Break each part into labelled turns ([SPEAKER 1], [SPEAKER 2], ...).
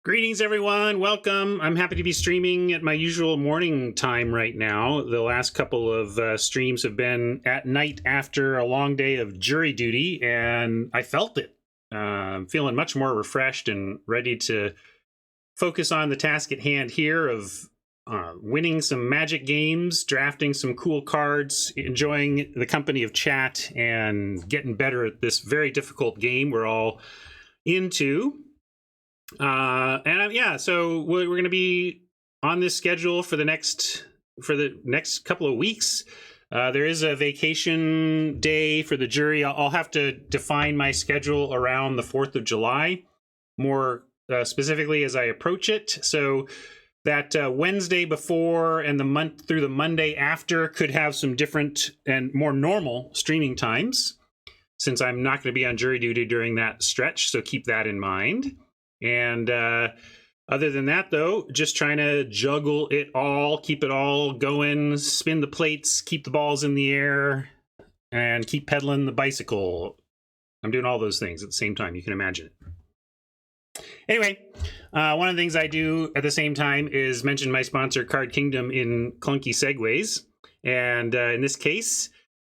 [SPEAKER 1] Greetings, everyone. Welcome. I'm happy to be streaming at my usual morning time right now. The last couple of streams have been at night after a long day of jury duty, and I felt it. I'm feeling much more refreshed and ready to focus on the task at hand here of winning some Magic games, drafting some cool cards, enjoying the company of chat, and getting better at this very difficult game we're all into. So we're going to be on this schedule for the next couple of weeks. There is a vacation day for the jury. I'll have to define my schedule around the 4th of July more specifically as I approach it. So that Wednesday before and the month through the Monday after could have some different and more normal streaming times, since I'm not going to be on jury duty during that stretch. So keep that in mind. And other than that, though, just trying to juggle it all, keep it all going, spin the plates, keep the balls in the air, and keep pedaling the bicycle. I'm doing all those things at the same time. You can imagine it. Anyway, one of the things I do at the same time is mention my sponsor, Card Kingdom, in clunky segues. And in this case,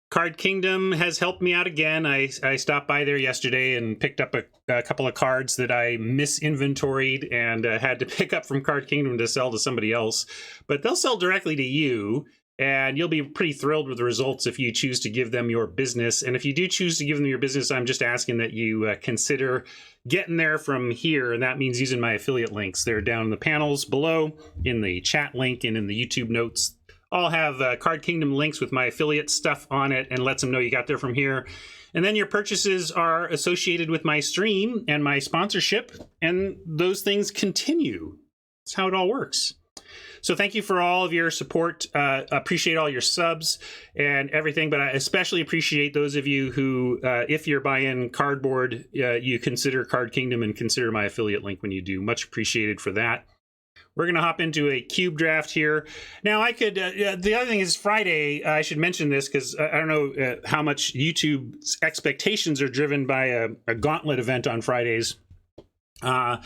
[SPEAKER 1] Card Kingdom has helped me out again. I stopped by there yesterday and picked up a couple of cards that I misinventoried and had to pick up from Card Kingdom to sell to somebody else. But they'll sell directly to you, and you'll be pretty thrilled with the results if you choose to give them your business. And if you do choose to give them your business, I'm just asking that you consider getting there from here, and that means using my affiliate links. They're down in the panels below, in the chat link, and in the YouTube notes. I'll have Card Kingdom links with my affiliate stuff on it and lets them know you got there from here. And then your purchases are associated with my stream and my sponsorship, and those things continue. That's how it all works. So thank you for all of your support. Appreciate all your subs and everything, but I especially appreciate those of you who, if you're buying cardboard, you consider Card Kingdom and consider my affiliate link when you do. Much appreciated for that. We're going to hop into a cube draft here. Now, I could, the other thing is Friday, I should mention this because I don't know how much YouTube's expectations are driven by a gauntlet event on Fridays. I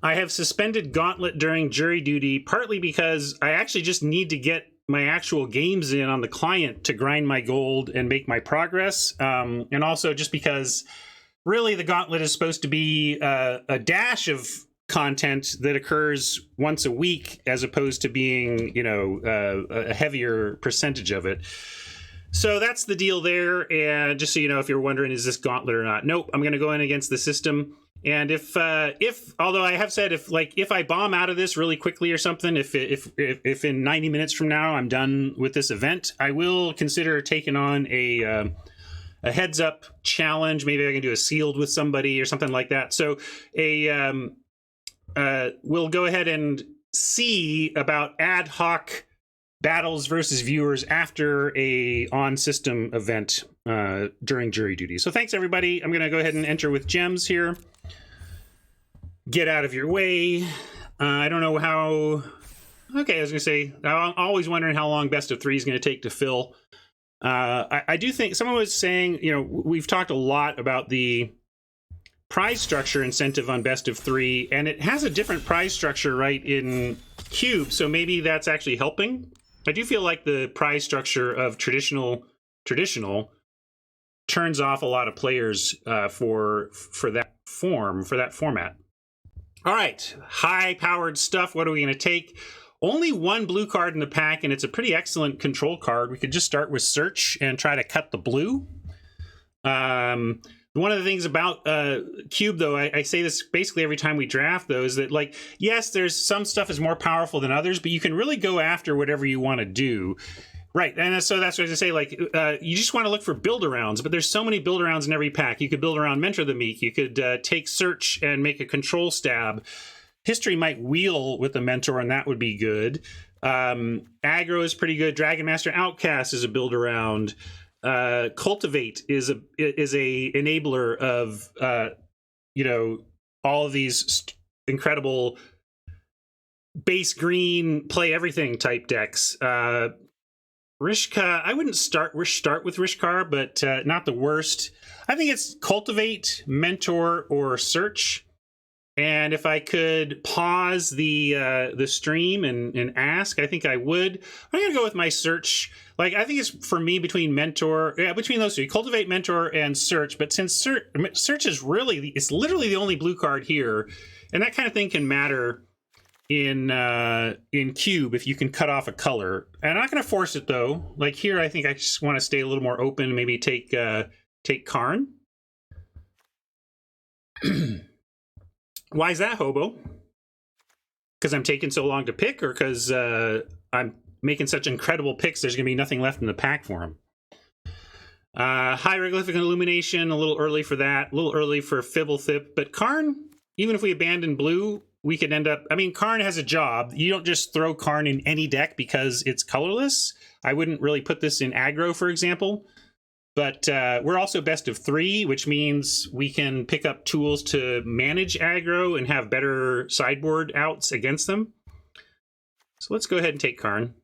[SPEAKER 1] have suspended gauntlet during jury duty, partly because I actually just need to get my actual games in on the client to grind my gold and make my progress. And also just because really the gauntlet is supposed to be a dash of content that occurs once a week as opposed to being, a heavier percentage of it. So that's the deal there. And just so you know, if you're wondering, is this gauntlet or not? Nope, I'm going to go in against the system. And if although I have said if I bomb out of this really quickly or something, if in 90 minutes from now I'm done with this event, I will consider taking on a heads up challenge. Maybe I can do a sealed with somebody or something like that. So we'll go ahead and see about ad hoc battles versus viewers after a on-system event during jury duty. So thanks, everybody. I'm going to go ahead and enter with gems here. Get out of your way. I don't know how... Okay, I was going to say, I'm always wondering how long best of three is going to take to fill. I do think someone was saying, we've talked a lot about the prize structure incentive on best of three, and it has a different prize structure right in cube, so maybe that's actually helping. I do feel like the prize structure of traditional turns off a lot of players for that format. All right, high powered stuff. What are we going to take? Only one blue card in the pack, and it's a pretty excellent control card. We could just start with search and try to cut the blue. One of the things about Cube, though, I say this basically every time we draft, though, is that, yes, there's some stuff is more powerful than others, but you can really go after whatever you want to do. Right, and so that's what I say, you just want to look for build-arounds, but there's so many build-arounds in every pack. You could build around Mentor the Meek. You could take Search and make a control stab. History might wheel with the Mentor, and that would be good. Aggro is pretty good. Dragon Master Outcast is a build-around. Cultivate is a enabler of all of these incredible base green play everything type decks. Rishka, I wouldn't start with Rishkar, but not the worst. I think it's Cultivate, Mentor, or Search. And if I could pause the stream and ask, I think I would. I'm gonna go with my search. Like, I think it's for me between mentor, between those two, cultivate, mentor, and search. But since search is really, it's literally the only blue card here, and that kind of thing can matter in cube if you can cut off a color. And I'm not gonna force it though. Like here, I think I just want to stay a little more open. Maybe take Karn. Why is that, Hobo? Because I'm taking so long to pick, or because I'm making such incredible picks there's going to be nothing left in the pack for him? Hieroglyphic Illumination, a little early for that. A little early for Fibblethip. But Karn, even if we abandon blue, we could end up... I mean, Karn has a job. You don't just throw Karn in any deck because it's colorless. I wouldn't really put this in aggro, for example. But we're also best of 3, which means we can pick up tools to manage aggro and have better sideboard outs against them. So let's go ahead and take Karn.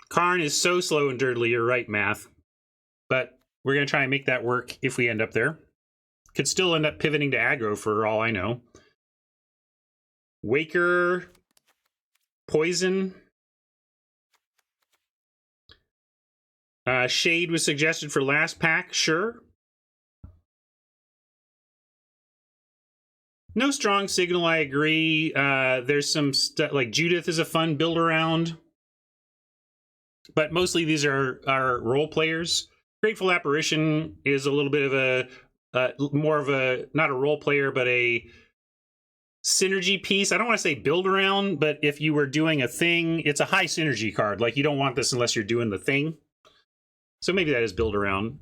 [SPEAKER 1] Karn is so slow and dirtly, you're right, Math. But we're going to try and make that work if we end up there. Could still end up pivoting to aggro for all I know. Waker, Poison... Shade was suggested for last pack, sure. No strong signal, I agree. There's some stuff like Judith is a fun build around. But mostly these are role players. Grateful Apparition is a little bit of a, more of a, not a role player, but a synergy piece. I don't want to say build around, but if you were doing a thing, it's a high synergy card. Like you don't want this unless you're doing the thing. So maybe that is build around.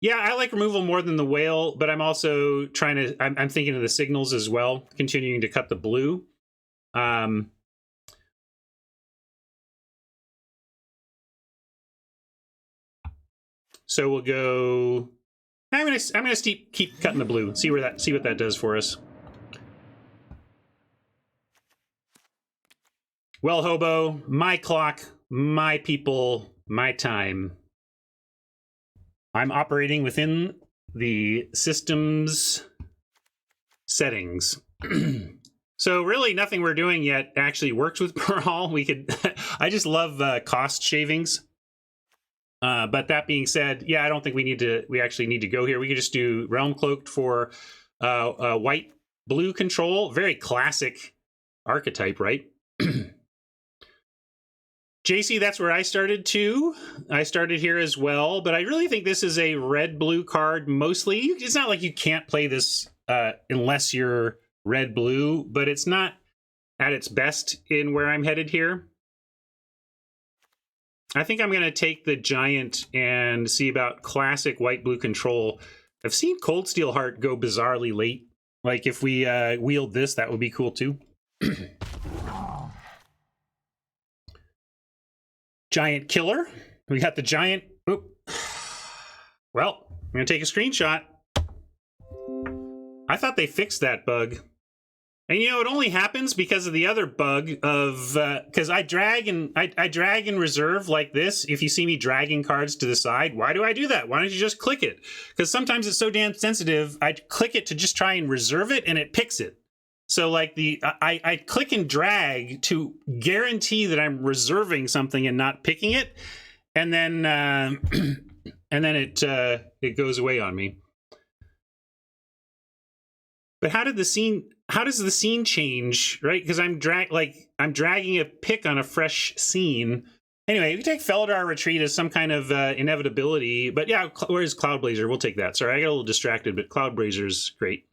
[SPEAKER 1] Yeah, I like removal more than the whale, but I'm also trying to, I'm thinking of the signals as well, continuing to cut the blue. So we'll go, I'm gonna keep cutting the blue, see what that does for us. Well, Hobo, my clock, my people, my time. I'm operating within the system's settings. So really nothing we're doing yet actually works with Pearl. We could, I just love cost shavings. But that being said, yeah, I don't think we actually need to go here. We could just do Realm Cloaked for white blue control. Very classic archetype, right? JC, that's where I started too. I started here as well, but I really think this is a red-blue card mostly. It's not like you can't play this unless you're red-blue, but it's not at its best in where I'm headed here. I think I'm going to take the Giant and see about classic white-blue control. I've seen Cold Steel Heart go bizarrely late. Like if we wield this, that would be cool too. Giant Killer. We got the Giant. Oop. Well, I'm going to take a screenshot. I thought they fixed that bug. And you know, it only happens because of the other bug of, because I drag and reserve like this. If you see me dragging cards to the side, why do I do that? Why don't you just click it? Because sometimes it's so damn sensitive, I click it to just try and reserve it and it picks it. So like I click and drag to guarantee that I'm reserving something and not picking it. And then, it goes away on me. But how does the scene change, right? Because I'm dragging a pick on a fresh scene. Anyway, if you take Felidar Retreat as some kind of inevitability, but yeah, where's Cloud Blazer? We'll take that. Sorry, I got a little distracted, but Cloud Blazer's great.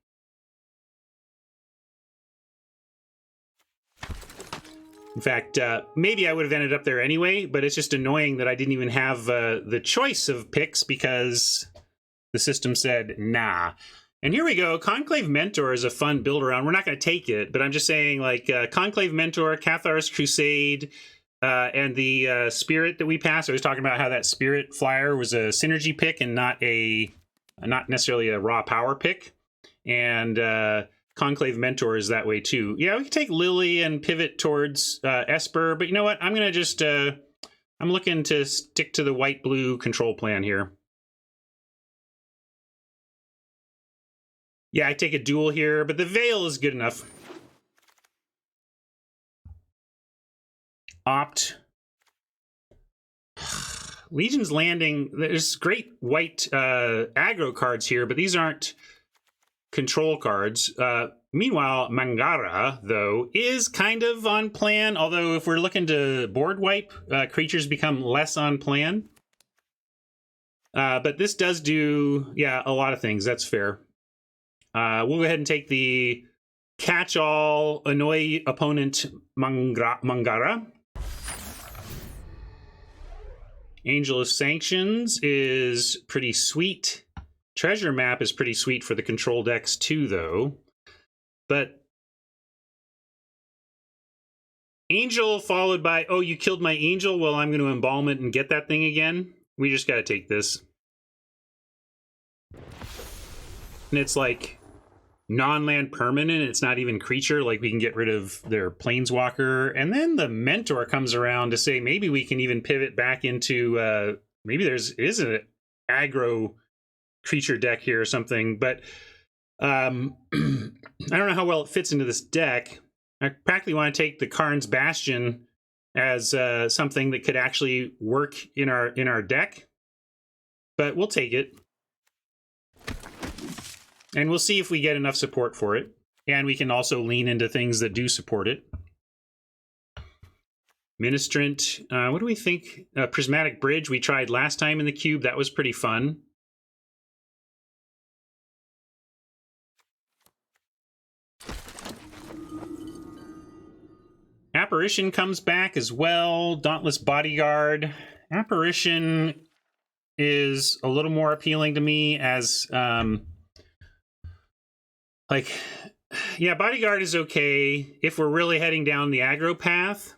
[SPEAKER 1] In fact, maybe I would have ended up there anyway, but it's just annoying that I didn't even have the choice of picks because the system said, nah. And here we go. Conclave Mentor is a fun build around. We're not going to take it, but I'm just saying, like, Conclave Mentor, Cathar's Crusade, and the Spirit that we passed. I was talking about how that Spirit flyer was a synergy pick and not necessarily a raw power pick. And Conclave Mentor is that way too. Yeah, we can take Lily and pivot towards Esper, but you know what? I'm going to just, I'm looking to stick to the white-blue control plan here. Yeah, I take a duel here, but the Veil is good enough. Opt. Legion's Landing, there's great white aggro cards here, but these aren't control cards. Meanwhile, Mangara, though, is kind of on plan, although if we're looking to board wipe, creatures become less on plan. But this does do, yeah, a lot of things. That's fair. We'll go ahead and take the catch-all, annoy opponent Mangara. Angel of Sanctions is pretty sweet. Treasure Map is pretty sweet for the control decks too, though. But Angel followed by, oh, you killed my Angel? Well, I'm going to embalm it and get that thing again. We just got to take this. And it's like non-land permanent. It's not even creature. Like we can get rid of their Planeswalker. And then the Mentor comes around to say maybe we can even pivot back into, maybe is an aggro creature deck here or something. But I don't know how well it fits into this deck. I practically want to take the Karn's Bastion as something that could actually work in our deck. But we'll take it. And we'll see if we get enough support for it. And we can also lean into things that do support it. Ministrant. What do we think? Prismatic Bridge we tried last time in the cube. That was pretty fun. Apparition comes back as well. Dauntless Bodyguard. Apparition is a little more appealing to me as... yeah, Bodyguard is okay if we're really heading down the aggro path.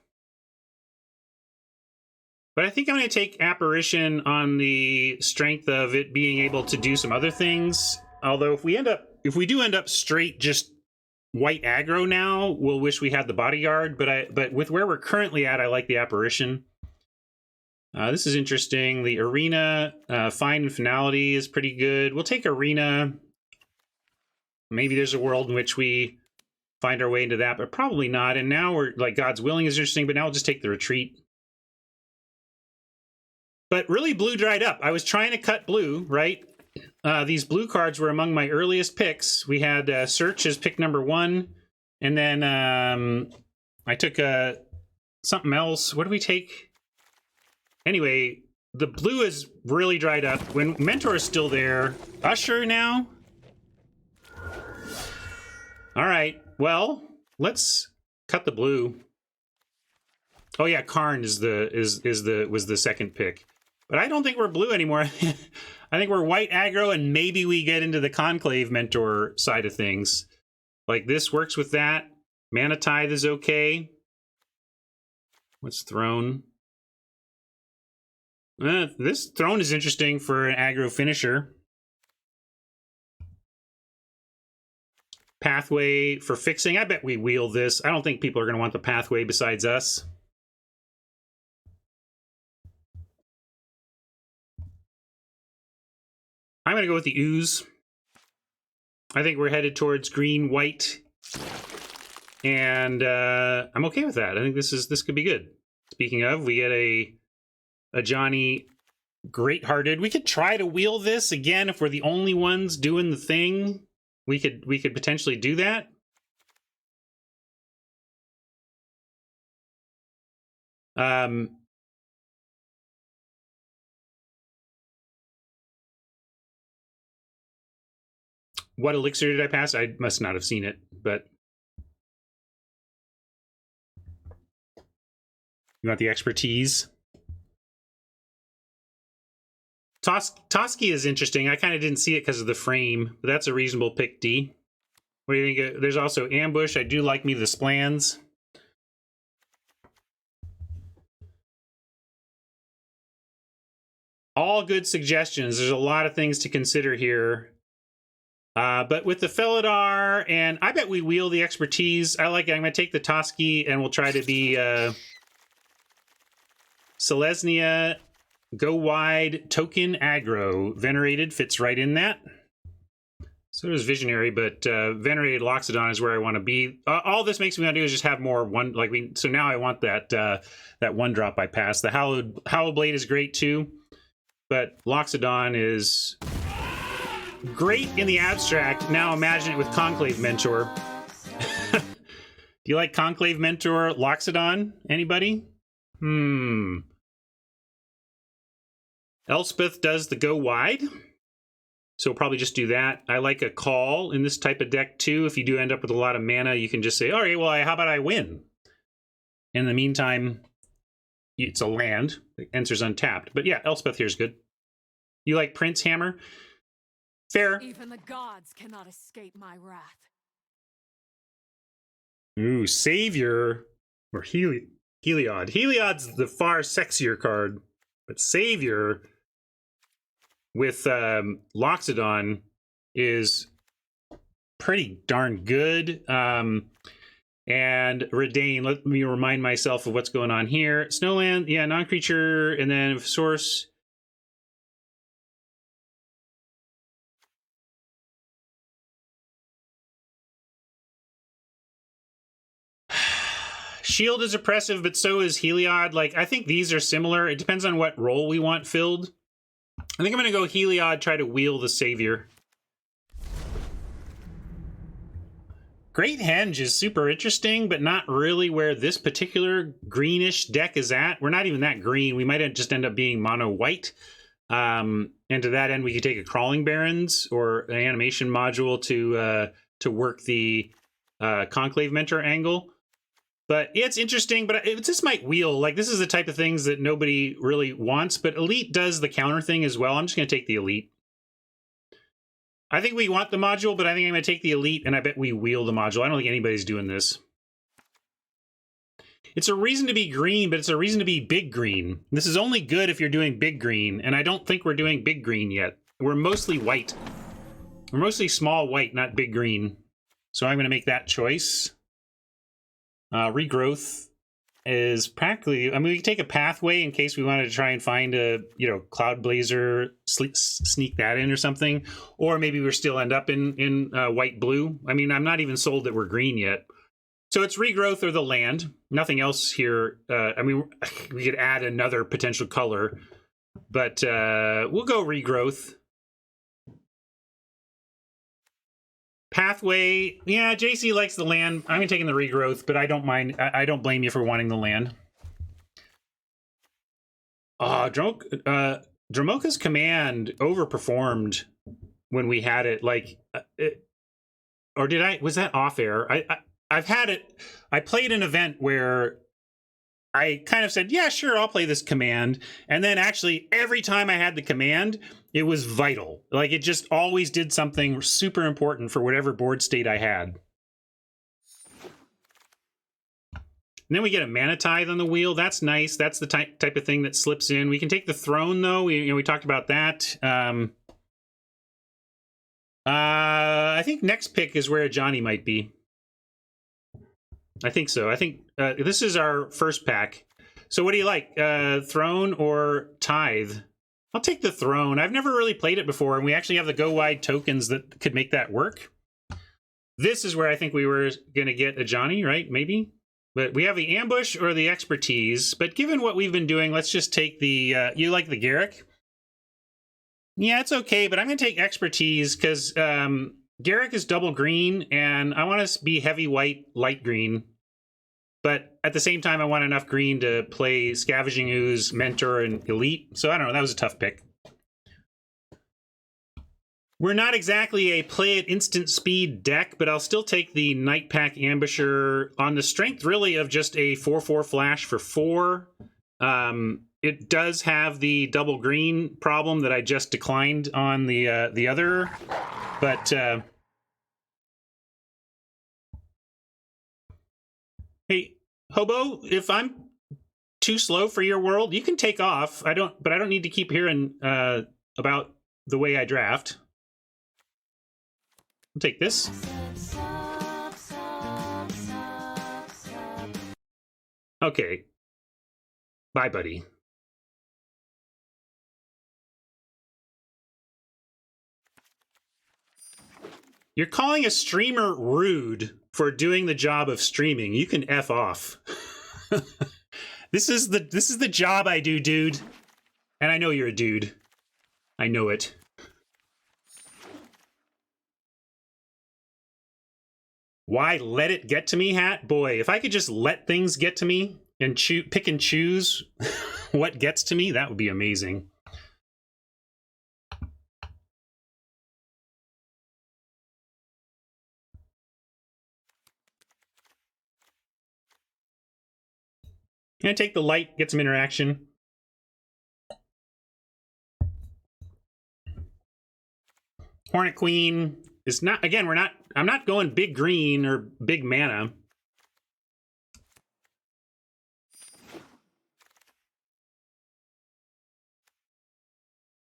[SPEAKER 1] But I think I'm going to take Apparition on the strength of it being able to do some other things. Although if we do end up straight just white aggro now, we'll wish we had the Bodyguard. But with where we're currently at, I like the Apparition. This is interesting. The Arena, Find and Finality is pretty good. We'll take Arena. Maybe there's a world in which we find our way into that, but probably not. And now we're like God's Willing is interesting, but now we'll just take the Retreat. But really, blue dried up. I was trying to cut blue, right? These blue cards were among my earliest picks. We had Search as pick number 1, and then I took something else. What did we take? Anyway, the blue is really dried up. When Mentor is still there, Usher now. All right, well, let's cut the blue. Oh yeah, Karn was the second pick. But I don't think we're blue anymore. I think we're white aggro, and maybe we get into the Conclave Mentor side of things. Like this works with that. Mana Tithe is okay. What's Throne? This Throne is interesting for an aggro finisher. Pathway for fixing. I bet we wheel this. I don't think people are going to want the pathway besides us. I'm going to go with the Ooze. I think we're headed towards green, white. And I'm okay with that. I think this could be good. Speaking of, we get a Johnny Greathearted. We could try to wheel this again if we're the only ones doing the thing. We could potentially do that. What elixir did I pass? I must not have seen it, but you want the expertise? Toski is interesting. I kind of didn't see it because of the frame, but that's a reasonable pick, D. What do you think? There's also Ambush. I do like me the Splans. All good suggestions. There's a lot of things to consider here. But with the Felidar, and I bet we wheel the expertise. I like it. I'm going to take the Toski, and we'll try to be Selesnya. Go wide, token aggro. Venerated fits right in that. So does Visionary, but Venerated Loxodon is where I want to be. All this makes me want to do is just have more one, like so now I want that that 1-drop I passed. The Hallowed Blade is great too, but Loxodon is great in the abstract. Now imagine it with Conclave Mentor. Do you like Conclave Mentor Loxodon? Anybody? Elspeth does the go wide. So we'll probably just do that. I like a call in this type of deck too. If you do end up with a lot of mana, you can just say, all right, well, how about I win? In the meantime, it's a land. It enters untapped. But yeah, Elspeth here is good. You like Prince Hammer? Fair.
[SPEAKER 2] Even the gods cannot escape my wrath.
[SPEAKER 1] Ooh, Savior or Heliod. Heliod's the far sexier card, but Savior with Loxodon is pretty darn good. And Redain, let me remind myself of what's going on here. Snowland, yeah, non-creature, and then source. Shield is oppressive, but so is Heliod. Like, I think these are similar. It depends on what role we want filled. I think I'm going to go Heliod, try to wheel the Savior. Great Henge is super interesting, but not really where this particular greenish deck is at. We're not even that green. We might just end up being mono white. And to that end, we could take a Crawling Barrens or an animation module to work the Conclave Mentor angle. But it's interesting, but it just might wheel. Like, this is the type of things that nobody really wants, but Elite does the counter thing as well. I'm just going to take the Elite. I think we want the module, but I think I'm going to take the Elite, and I bet we wheel the module. I don't think anybody's doing this. It's a reason to be green, but it's a reason to be big green. This is only good if you're doing big green, and I don't think we're doing big green yet. We're mostly white. We're mostly small white, not big green. So I'm going to make that choice. Regrowth is practically, I mean, we can take a pathway in case we wanted to try and find a, Cloud Blazer, sneak that in or something. Or maybe we're still end up in white-blue. I mean, I'm not even sold that we're green yet. So it's Regrowth or the land. Nothing else here. I mean, we could add another potential color. But we'll go Regrowth. Pathway, yeah, JC likes the land. I'm taking the Regrowth, but I don't mind. I don't blame you for wanting the land. Dromoka's Command overperformed when we had it. Like, or did I? Was that off air? I've had it. I played an event where I kind of said, yeah, sure, I'll play this command. And then actually every time I had the command, it was vital. Like, it just always did something super important for whatever board state I had. And then we get a Mana Tithe on the wheel. That's nice. That's the type of thing that slips in. We can take the Throne, though. We talked about that. I think next pick is where Johnny might be. I think so. I think this is our first pack. So what do you like? Throne or Tithe? I'll take the Throne. I've never really played it before, and we actually have the Go Wide tokens that could make that work. This is where I think we were going to get a Johnny, right? Maybe? But we have the Ambush or the Expertise. But given what we've been doing, let's just take the... you like the Garrick? Yeah, it's okay, but I'm going to take Expertise because... Garrick is double green, and I want to be heavy white, light green. But at the same time, I want enough green to play Scavenging Ooze, Mentor, and Elite. So I don't know, that was a tough pick. We're not exactly a play at instant speed deck, but I'll still take the Night Pack Ambusher on the strength, really, of just a 4/4 flash for 4. It does have the double green problem that I just declined on the other, but hey, Hobo, if I'm too slow for your world, you can take off. But I don't need to keep hearing about the way I draft. I'll take this. Okay. Bye, buddy. You're calling a streamer rude for doing the job of streaming. You can F off. This is the job I do, dude. And I know you're a dude. I know it. Why let it get to me, Hat? Boy, if I could just let things get to me and pick and choose what gets to me, that would be amazing. Can I take the light, get some interaction? Hornet Queen is not, again, I'm not going big green or big mana.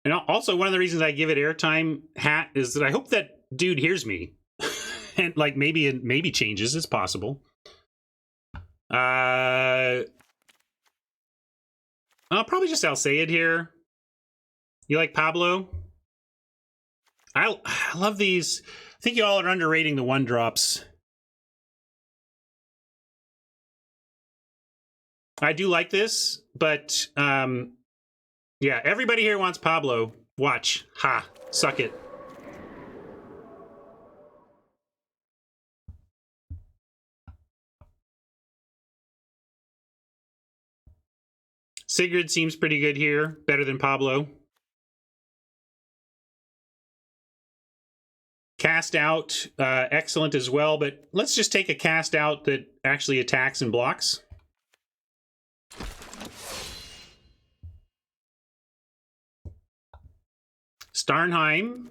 [SPEAKER 1] And also, one of the reasons I give it airtime, Hat, is that I hope that dude hears me. And like maybe changes, it's possible. I'll probably just Alseid here. You like Pablo? I love these. I think you all are underrating the 1-drops. I do like this, but yeah, everybody here wants Pablo. Watch. Ha. Suck it. Sigrid seems pretty good here. Better than Pablo. Cast out, excellent as well, but let's just take a cast out that actually attacks and blocks. Starnheim,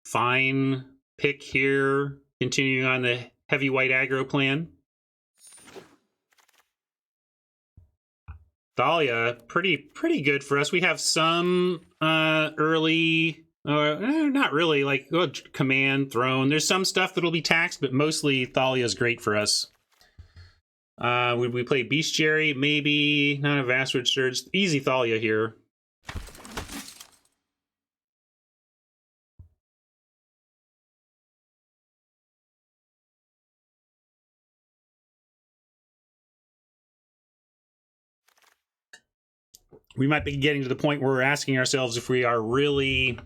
[SPEAKER 1] fine pick here, continuing on the heavy white aggro plan. Thalia, pretty good for us. We have some early... not really, like command, throne. There's some stuff that'll be taxed, but mostly Thalia's great for us. Would we play Bestiary? Maybe. Not a Vastward Surge. Easy Thalia here. We might be getting to the point where we're asking ourselves if we are really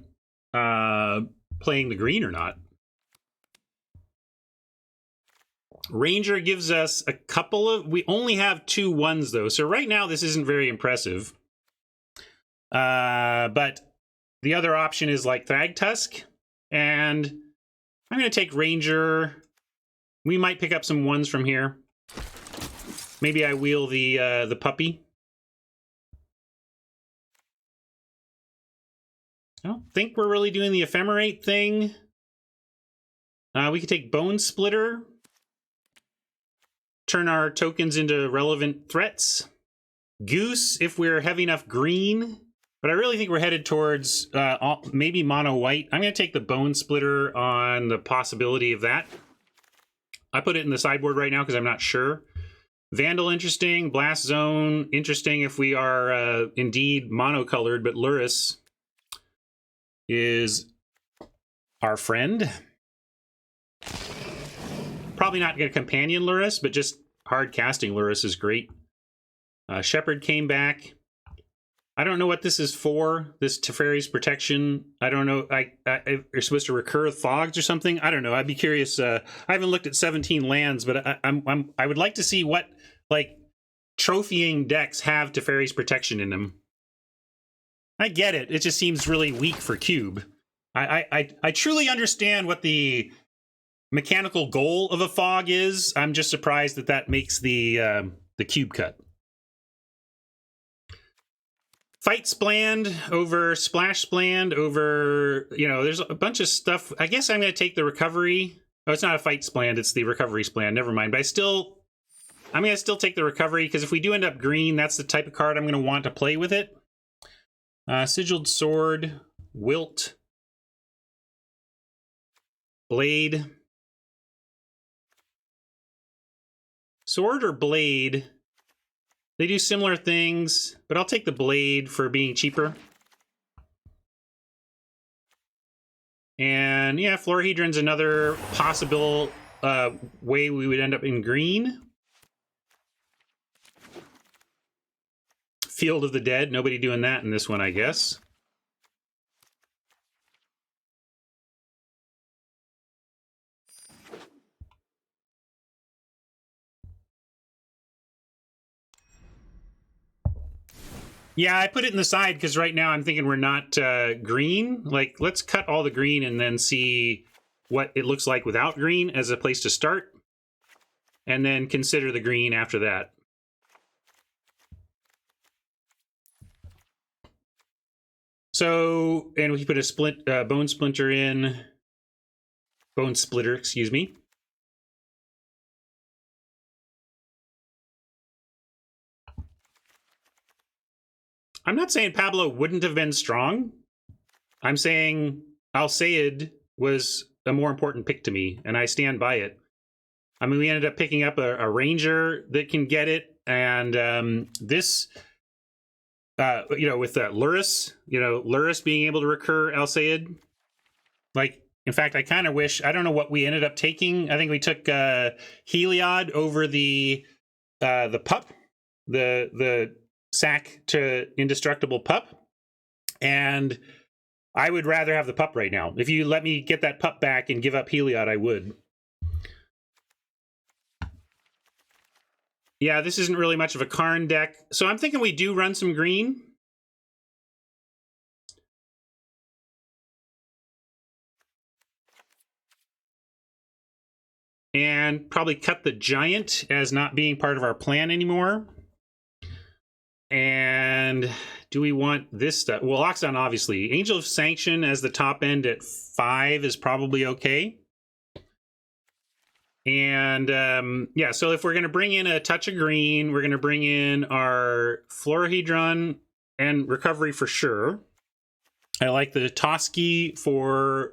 [SPEAKER 1] playing the green or not. Ranger gives us a couple of... We only have 2 1s, though. So right now, this isn't very impressive. But the other option is like Thragtusk. And I'm going to take Ranger. We might pick up some 1s from here. Maybe I wheel the puppy. I don't think we're really doing the Ephemerate thing. We could take Bone Splitter. Turn our tokens into relevant threats. Goose, if we're heavy enough green. But I really think we're headed towards maybe mono white. I'm going to take the Bone Splitter on the possibility of that. I put it in the sideboard right now because I'm not sure. Vandal, interesting. Blast Zone, interesting if we are indeed monocolored, but Lurrus is our friend. Probably not going to companion Lurrus, but just hard casting Lurrus is great. Shepherd came back. I don't know what this is for, this Teferi's Protection. I don't know. You're supposed to recur Fogs or something? I don't know. I'd be curious. I haven't looked at 17 lands, but I would like to see what, like, trophying decks have Teferi's Protection in them. I get it. It just seems really weak for Cube. I truly understand what the mechanical goal of a Fog is. I'm just surprised that that makes the Cube cut. Fight Spland over Splash Spland over, you know, there's a bunch of stuff. I guess I'm going to take the Recovery. Oh, it's not a Fight Spland, it's the Recovery Spland. Never mind. But I'm going to still take the Recovery, because if we do end up green, that's the type of card I'm going to want to play with it. Sigiled Sword, Wilt, Blade. Sword or Blade? They do similar things, but I'll take the Blade for being cheaper. And yeah, Florahedron's another possible way we would end up in green. Field of the Dead, nobody doing that in this one, I guess. Yeah, I put it in the side because right now I'm thinking we're not green. Like, let's cut all the green and then see what it looks like without green as a place to start. And then consider the green after that. So, and we put a bone splinter in. Bone splitter, excuse me. I'm not saying Pablo wouldn't have been strong. I'm saying Alseid was a more important pick to me, and I stand by it. I mean, we ended up picking up a ranger that can get it, and this, with Luris, Luris being able to recur Alseid. Like, in fact, I kind of wish, I don't know what we ended up taking. I think we took Heliod over the pup, the sack to indestructible pup, and I would rather have the pup right now. If you let me get that pup back and give up Heliod, I would. Yeah, this isn't really much of a Karn deck, so I'm thinking we do run some green. And probably cut the giant as not being part of our plan anymore. And do we want this stuff? Well, Lockdown, obviously. Angel of Sanction as the top end at 5 is probably okay. And yeah, so if we're going to bring in a touch of green, we're going to bring in our Florahedron and Recovery for sure. I like the Toski for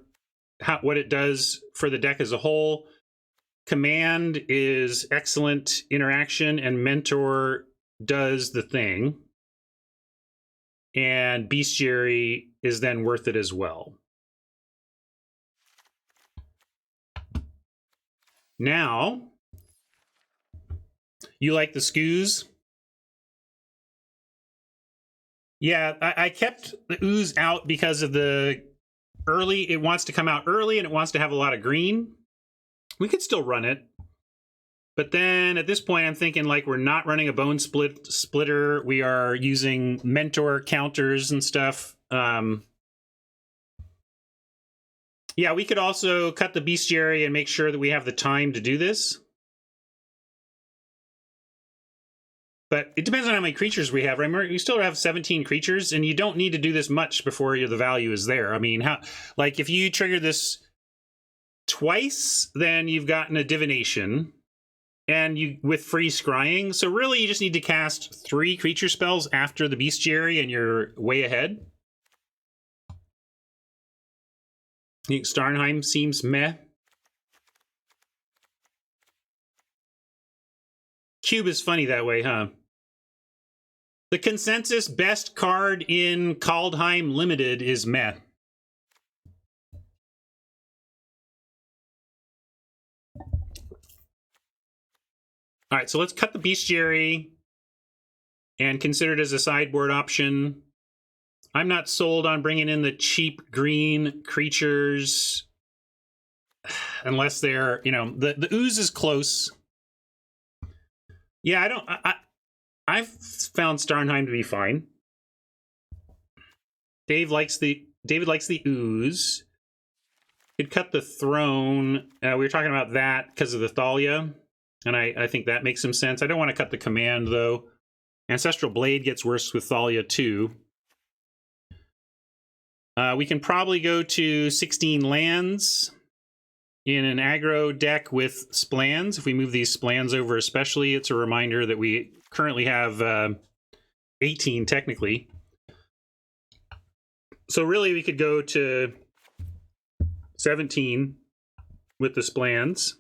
[SPEAKER 1] what it does for the deck as a whole. Command is excellent interaction, and Mentor does the thing. And Bestiary is then worth it as well. Now, you like the Skoos? Yeah, I kept the Ooze out because of the early. It wants to come out early, and it wants to have a lot of green. We could still run it. But then at this point, I'm thinking like we're not running a bone splitter. We are using mentor counters and stuff. Yeah, we could also cut the bestiary and make sure that we have the time to do this. But it depends on how many creatures we have. Remember, we still have 17 creatures, and you don't need to do this much before the value is there. I mean, if you trigger this twice, then you've gotten a divination. And you with free scrying. So really, you just need to cast 3 creature spells after the bestiary, and you're way ahead. I think Starnheim seems meh. Cube is funny that way, huh? The consensus best card in Kaldheim Limited is meh. All right, so let's cut the bestiary and consider it as a sideboard option. I'm not sold on bringing in the cheap green creatures unless they're, the ooze is close. Yeah, I've found Starnheim to be fine. David likes the ooze. Could cut the throne. We were talking about that because of the Thalia. And I think that makes some sense. I don't want to cut the command, though. Ancestral Blade gets worse with Thalia, too. We can probably go to 16 lands in an aggro deck with Splans. If we move these Splans over especially, it's a reminder that we currently have 18, technically. So really, we could go to 17 with the Splans.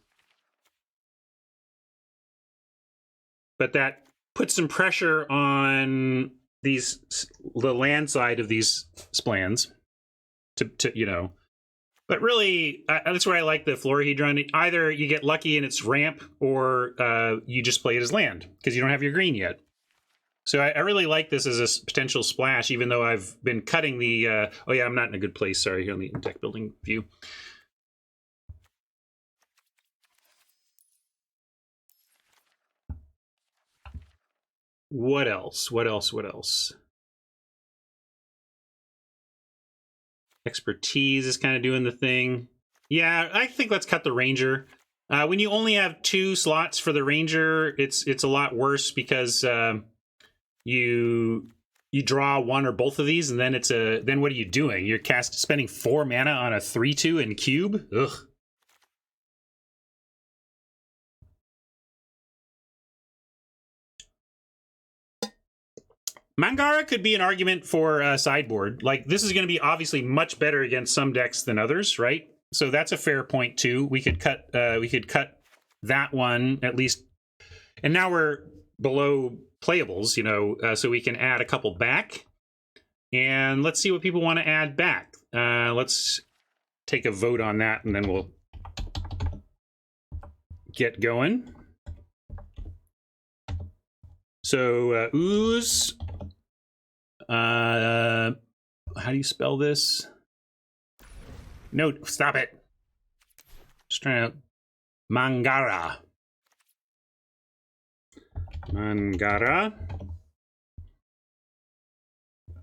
[SPEAKER 1] But that puts some pressure on the land side of these Splans to But really, that's where I like the Florahedron. Either you get lucky and it's ramp, or you just play it as land because you don't have your green yet. So I really like this as a potential splash, even though I've been cutting the... oh yeah, I'm not in a good place. Sorry, here on the deck building view. What else? What else? What else? Expertise is kind of doing the thing. Yeah, I think let's cut the Ranger. When you only have 2 slots for the Ranger, it's a lot worse because you draw one or both of these, and then then what are you doing? You're spending 4 mana on a 3/2 and cube? Ugh. Mangara could be an argument for sideboard. Like, this is going to be obviously much better against some decks than others, right? So that's a fair point too. We could cut that one at least, and now we're below playables, you know, so we can add a couple back. And let's see what people want to add back. Let's take a vote on that, and then we'll get going. So ooze. How do you spell this? No, stop it. Just trying to... Mangara. Mangara.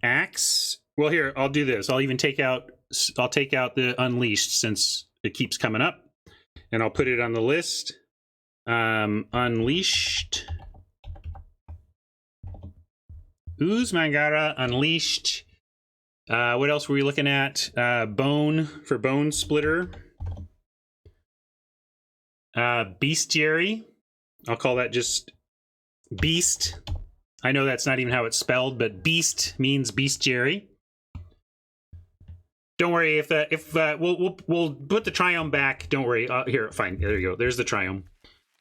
[SPEAKER 1] Axe. Well, here, I'll do this. I'll take out the Unleashed since it keeps coming up. And I'll put it on the list. Unleashed. Ooze, Mangara, Unleashed. What else were we looking at? Bone for Bone Splitter. Bestiary. I'll call that just Beast. I know that's not even how it's spelled, but Beast means Bestiary. Don't worry if we'll put the Triumph back. Don't worry. Here, fine. There you go. There's the Triumph.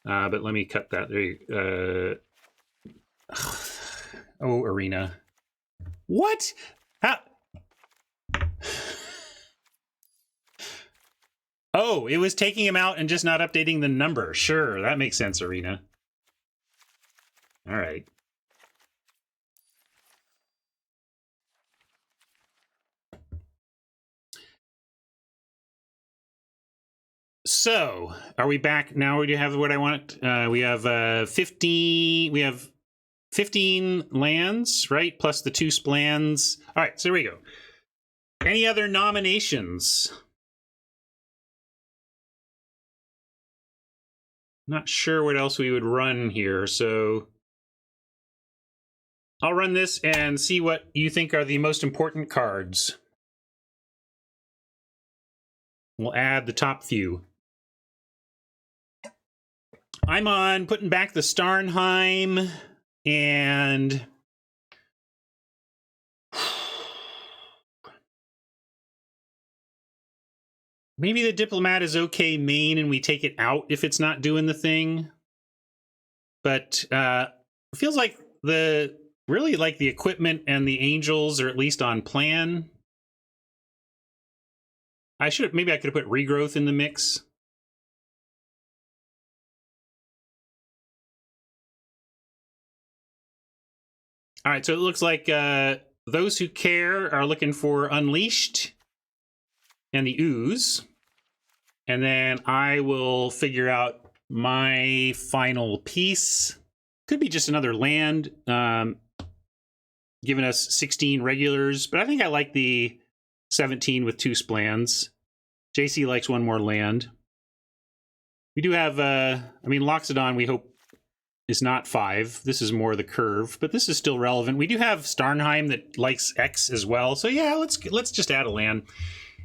[SPEAKER 1] But let me cut that. There you. Oh, Arena. What? How? Oh, it was taking him out and just not updating the number. Sure, that makes sense, Arena. All right. So, are we back now? Do you have what I want? We have 15. We have 15 lands, right? Plus the 2 splans. All right, so here we go. Any other nominations? Not sure what else we would run here, so I'll run this and see what you think are the most important cards. We'll add the top few. I'm on putting back the Starnheim and maybe the Diplomat is okay main and we take it out if it's not doing the thing. But it feels like the equipment and the angels are at least on plan. Maybe I could have put Regrowth in the mix. All right, so it looks like those who care are looking for Unleashed and the Ooze. And then I will figure out my final piece. Could be just another land, giving us 16 regulars. But I think I like the 17 with 2 splans. JC likes one more land. We do have, Loxodon we hope is not 5. This is more the curve, but this is still relevant. We do have Starnheim that likes X as well. So yeah, let's just add a land.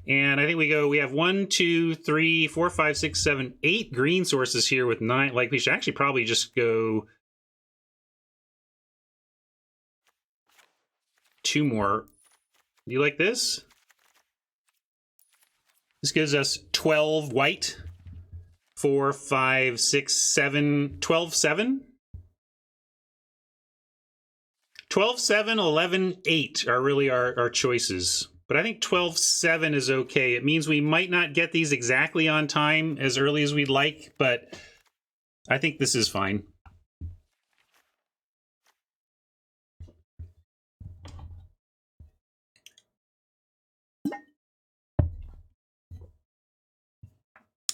[SPEAKER 1] And I think we have 1, 2, 3, 4, 5, 6, 7, 8 green sources here with 9. Like, we should actually probably just go 2 more. Do you like this? This gives us 12 white. 4, 5, 6, 7, 12, 7. 12, 7, 11, 8 are really our choices. but I think 12-7 is okay. It means we might not get these exactly on time as early as we'd like, but I think this is fine.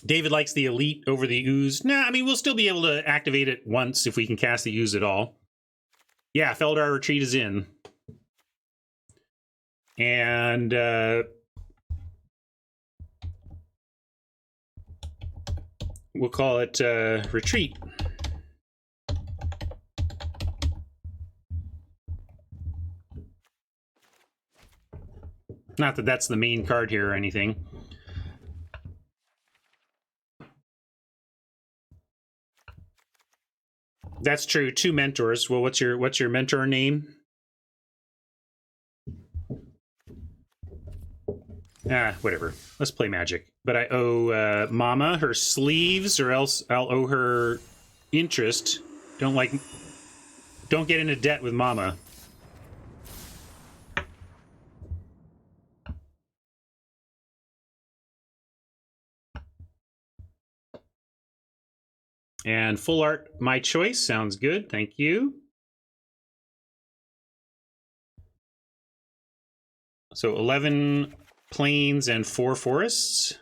[SPEAKER 1] David likes the elite over the ooze. Nah, I mean, we'll still be able to activate it once if we can cast the ooze at all. Yeah, Feldar Retreat is in. And we'll call it Retreat. Not that that's the main card here or anything. That's true. 2 mentors. Well, what's your mentor name? Whatever. Let's play Magic. But I owe Mama her sleeves, or else I'll owe her interest. Don't get into debt with Mama. And full art, my choice. Sounds good. Thank you. So 11 plains and 4 forests.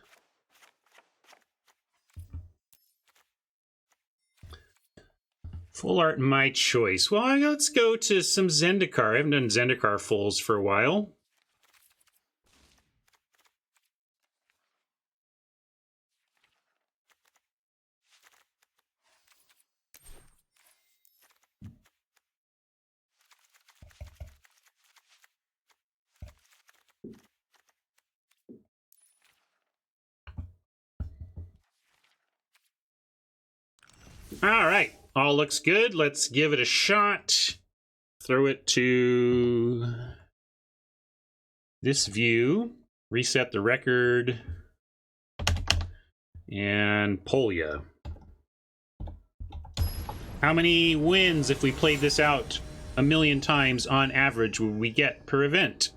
[SPEAKER 1] Full art, my choice. Well, let's go to some Zendikar. I haven't done Zendikar fulls for a while. All right, all looks good. Let's give it a shot. Throw it to this view, reset the record, and Polya. How many wins, if we played this out 1,000,000 times on average, would we get per event?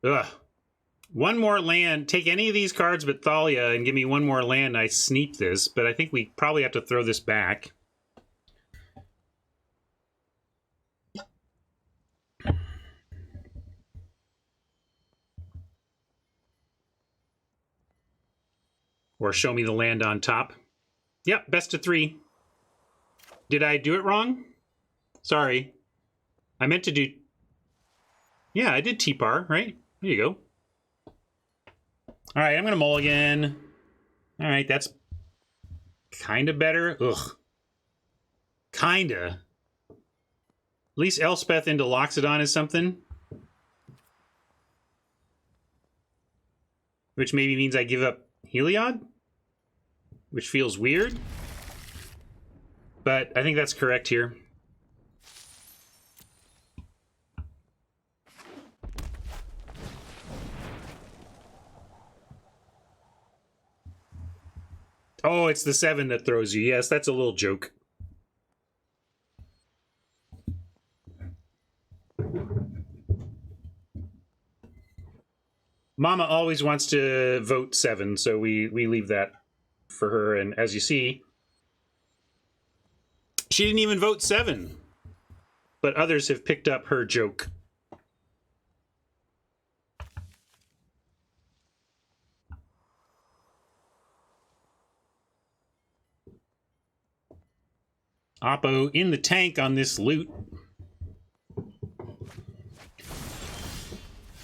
[SPEAKER 1] Ugh. One more land. Take any of these cards but Thalia and give me one more land. I sneak this, but I think we probably have to throw this back. Or show me the land on top. Yep, best of 3. Did I do it wrong? Sorry. I meant to do... Yeah, I did T-Par, right? There you go. All right, I'm going to mulligan. All right, that's kind of better. Ugh. Kind of. At least Elspeth into Loxodon is something. Which maybe means I give up Heliod? Which feels weird. But I think that's correct here. Oh, it's the 7 that throws you. Yes, that's a little joke. Mama always wants to vote 7, so we leave that for her. And as you see, she didn't even vote 7. But others have picked up her joke. Oppo in the tank on this loot.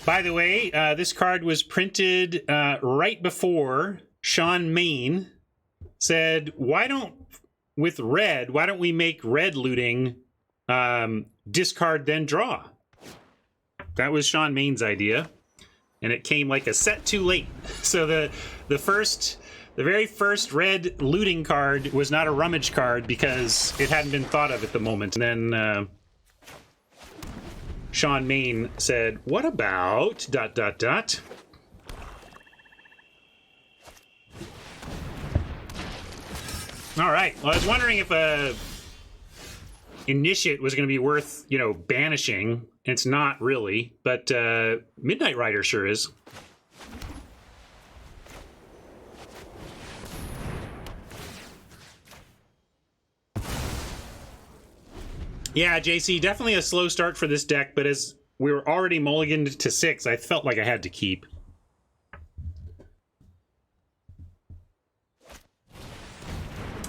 [SPEAKER 1] By the way, this card was printed right before Sean Main said, why don't we make red looting discard then draw? That was Sean Main's idea. And it came like a set too late. So the very first red looting card was not a rummage card because it hadn't been thought of at the moment. And then Sean Main said, what about ... All right. Well, I was wondering if Initiate was going to be worth, you know, banishing. It's not really, but Midnight Rider sure is. Yeah, JC, definitely a slow start for this deck, but as we were already mulliganed to 6, I felt like I had to keep.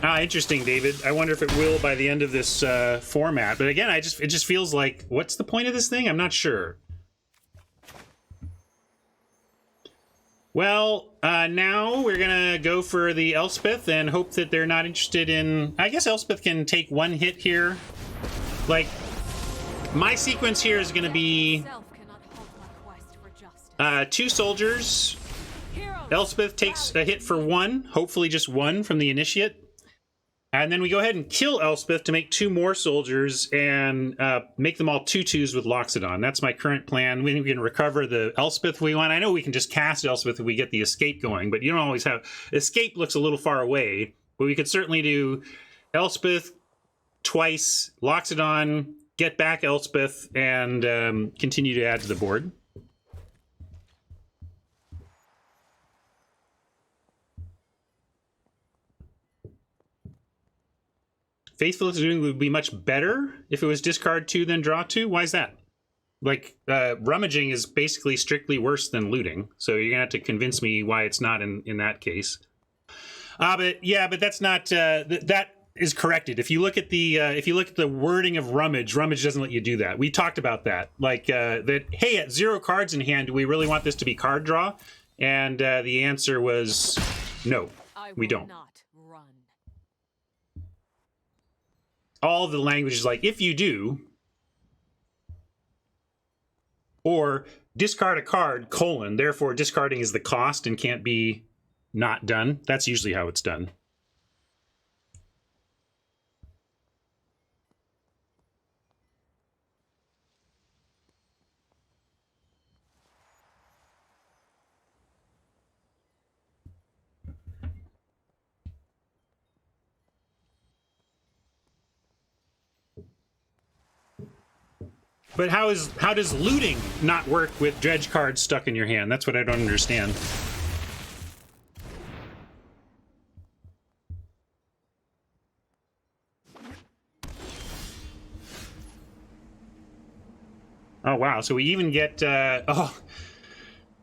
[SPEAKER 1] Ah, interesting, David. I wonder if it will by the end of this format. But again, it just feels like, what's the point of this thing? I'm not sure. Well, now we're gonna go for the Elspeth and hope that they're not interested in... I guess Elspeth can take one hit here. Like, my sequence here is gonna be 2 soldiers. Elspeth takes a hit for 1, hopefully just 1 from the Initiate. And then we go ahead and kill Elspeth to make 2 more soldiers and make them all 2/2s with Loxodon. That's my current plan. We can recover the Elspeth if we want. I know we can just cast Elspeth if we get the escape going, but you don't always have... Escape looks a little far away, but we could certainly do Elspeth twice, Loxodon, get back Elspeth, and continue to add to the board. Faithful to Doing would be much better if it was discard 2 then draw 2. Why is that? Like, rummaging is basically strictly worse than looting, so you're gonna have to convince me why it's not in that case. But yeah, but that's not that is corrected. If you look at the wording of rummage doesn't let you do that. We talked about that, like that. Hey, at 0 cards in hand, do we really want this to be card draw? And the answer was no, we don't.
[SPEAKER 2] Not run.
[SPEAKER 1] All the language is like, if you do, or discard a card, therefore discarding is the cost and can't be not done. That's usually how it's done. But how does looting not work with dredge cards stuck in your hand? That's what I don't understand. Oh wow, so we even get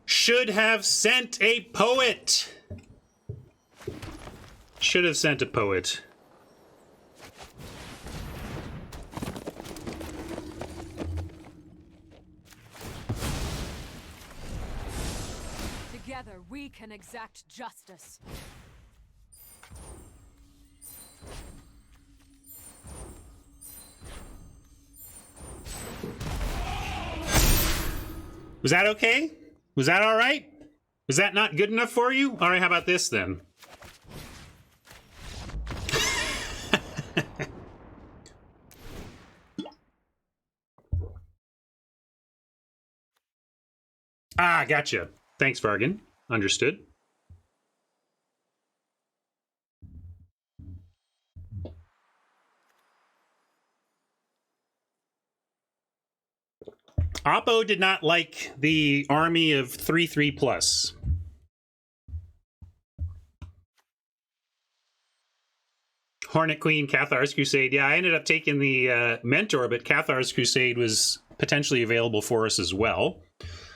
[SPEAKER 1] should have sent a poet. Should have sent a poet.
[SPEAKER 2] Together we can exact justice.
[SPEAKER 1] Was that okay? Was that all right? Was that not good enough for you? All right, how about this then? Ah, gotcha. Thanks, Vargan. Understood. Oppo did not like the army of 3/3+. Hornet Queen, Cathar's Crusade. Yeah, I ended up taking the Mentor, but Cathar's Crusade was potentially available for us as well.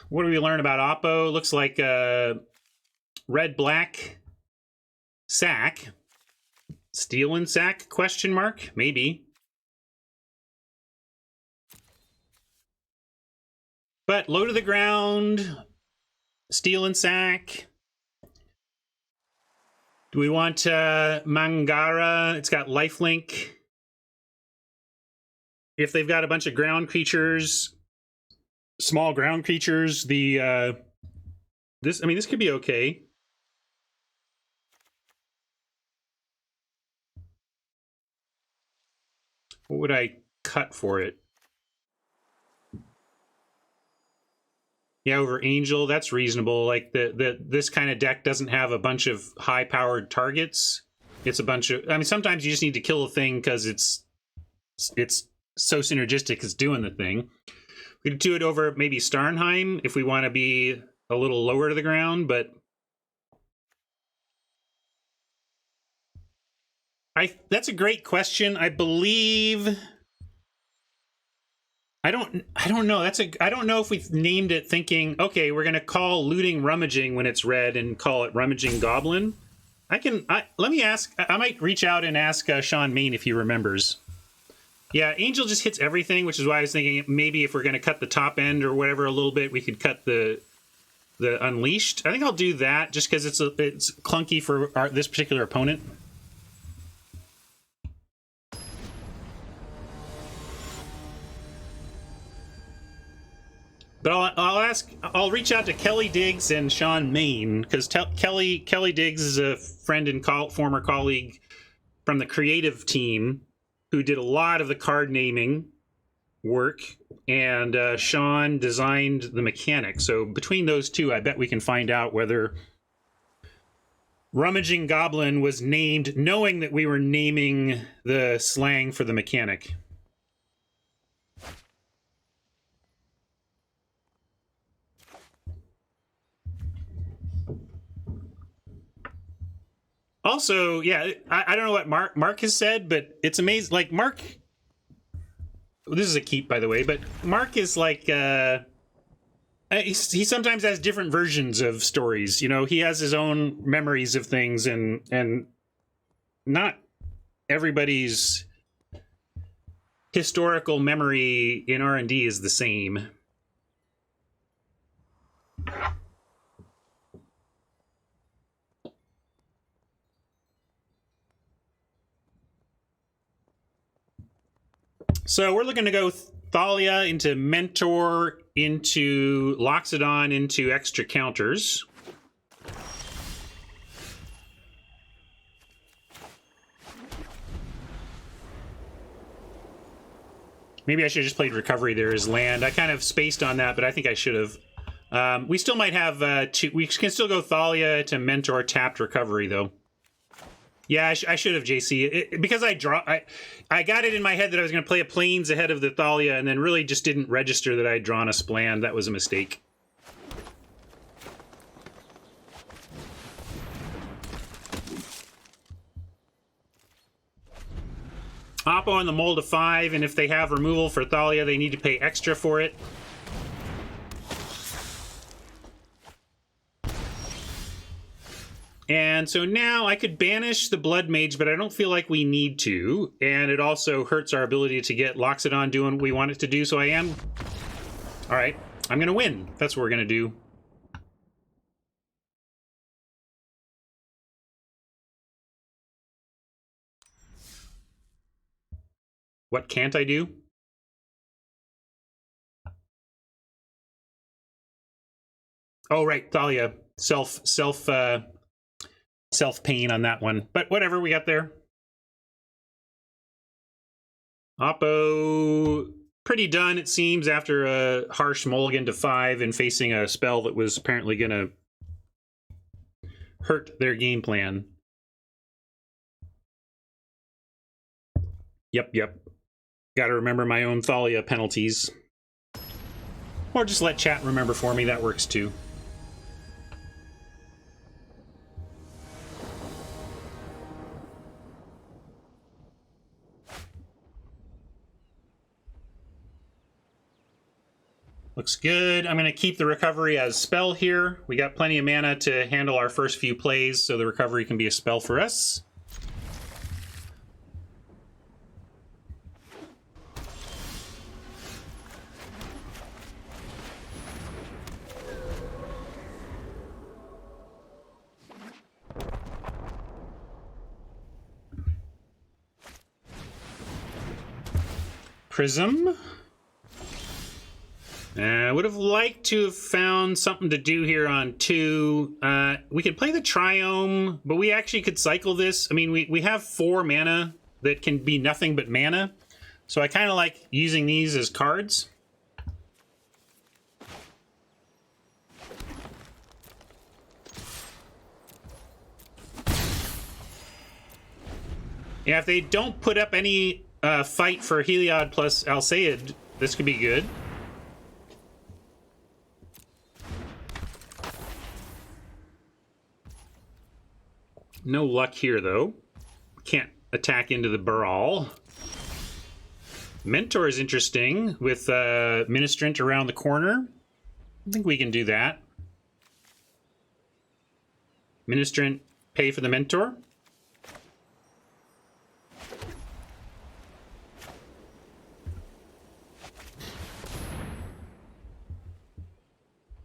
[SPEAKER 1] What do we learn about Oppo? Looks like red-black sack. Steel and sack, question mark? Maybe. But low to the ground, steel and sack. Do we want Mangara? It's got lifelink. If they've got a bunch of ground creatures, small ground creatures, this could be okay. What would I cut for it? Yeah, over Angel, that's reasonable. Like this kind of deck doesn't have a bunch of high-powered targets. it's a bunch of. I mean, sometimes you just need to kill a thing because it's so synergistic. It's doing the thing. We could do it over maybe Starnheim if we want to be a little lower to the ground, but that's a great question. I believe I don't know. I don't know if we named it thinking, okay, we're going to call looting rummaging when it's red and call it rummaging goblin. Let me ask. I might reach out and ask Sean Main if he remembers. Yeah, Angel just hits everything, which is why I was thinking maybe if we're going to cut the top end or whatever a little bit, we could cut the Unleashed. I think I'll do that just because it's clunky for this particular opponent. But I'll reach out to Kelly Diggs and Sean Main because Kelly Diggs is a friend and former colleague from the creative team who did a lot of the card naming work, and Sean designed the mechanics. So between those two, I bet we can find out whether Rummaging Goblin was named knowing that we were naming the slang for the mechanic. Also, yeah, I don't know what Mark has said, but it's amazing. Like, Mark, this is a keep, by the way, but Mark is like, he sometimes has different versions of stories. You know, he has his own memories of things, and not everybody's historical memory in R&D is the same. So we're looking to go Thalia into Mentor, into Loxodon, into extra counters. Maybe I should have just played Recovery there as land. I kind of spaced on that, but I think I should have. We still might have two. We can still go Thalia to Mentor, tapped Recovery, though. Yeah, I should have, JC. Because I got it in my head that I was going to play a Plains ahead of the Thalia, and then really just didn't register that I had drawn a Spland. That was a mistake. Oppo on the Mold of 5, and if they have removal for Thalia, they need to pay extra for it. And so now I could banish the Blood Mage, but I don't feel like we need to. And it also hurts our ability to get Loxodon doing what we want it to do, so I am... All right, I'm going to win. That's what we're going to do. What can't I do? Oh, right, Thalia. Self-pain on that one. But whatever, we got there. Oppo, pretty done, it seems, after a harsh mulligan to 5 and facing a spell that was apparently going to hurt their game plan. Yep. Got to remember my own Thalia penalties. Or just let chat remember for me, that works too. Looks good. I'm going to keep the Recovery as spell here. We got plenty of mana to handle our first few plays, so the Recovery can be a spell for us. Prism. I would have liked to have found something to do here on 2. We could play the Triome, but we actually could cycle this. I mean, we have 4 mana that can be nothing but mana. So I kind of like using these as cards. Yeah, if they don't put up any fight for Heliod plus Alseid, this could be good. No luck here, though. Can't attack into the Baral. Mentor is interesting with Ministrant around the corner. I think we can do that. Ministrant, pay for the Mentor.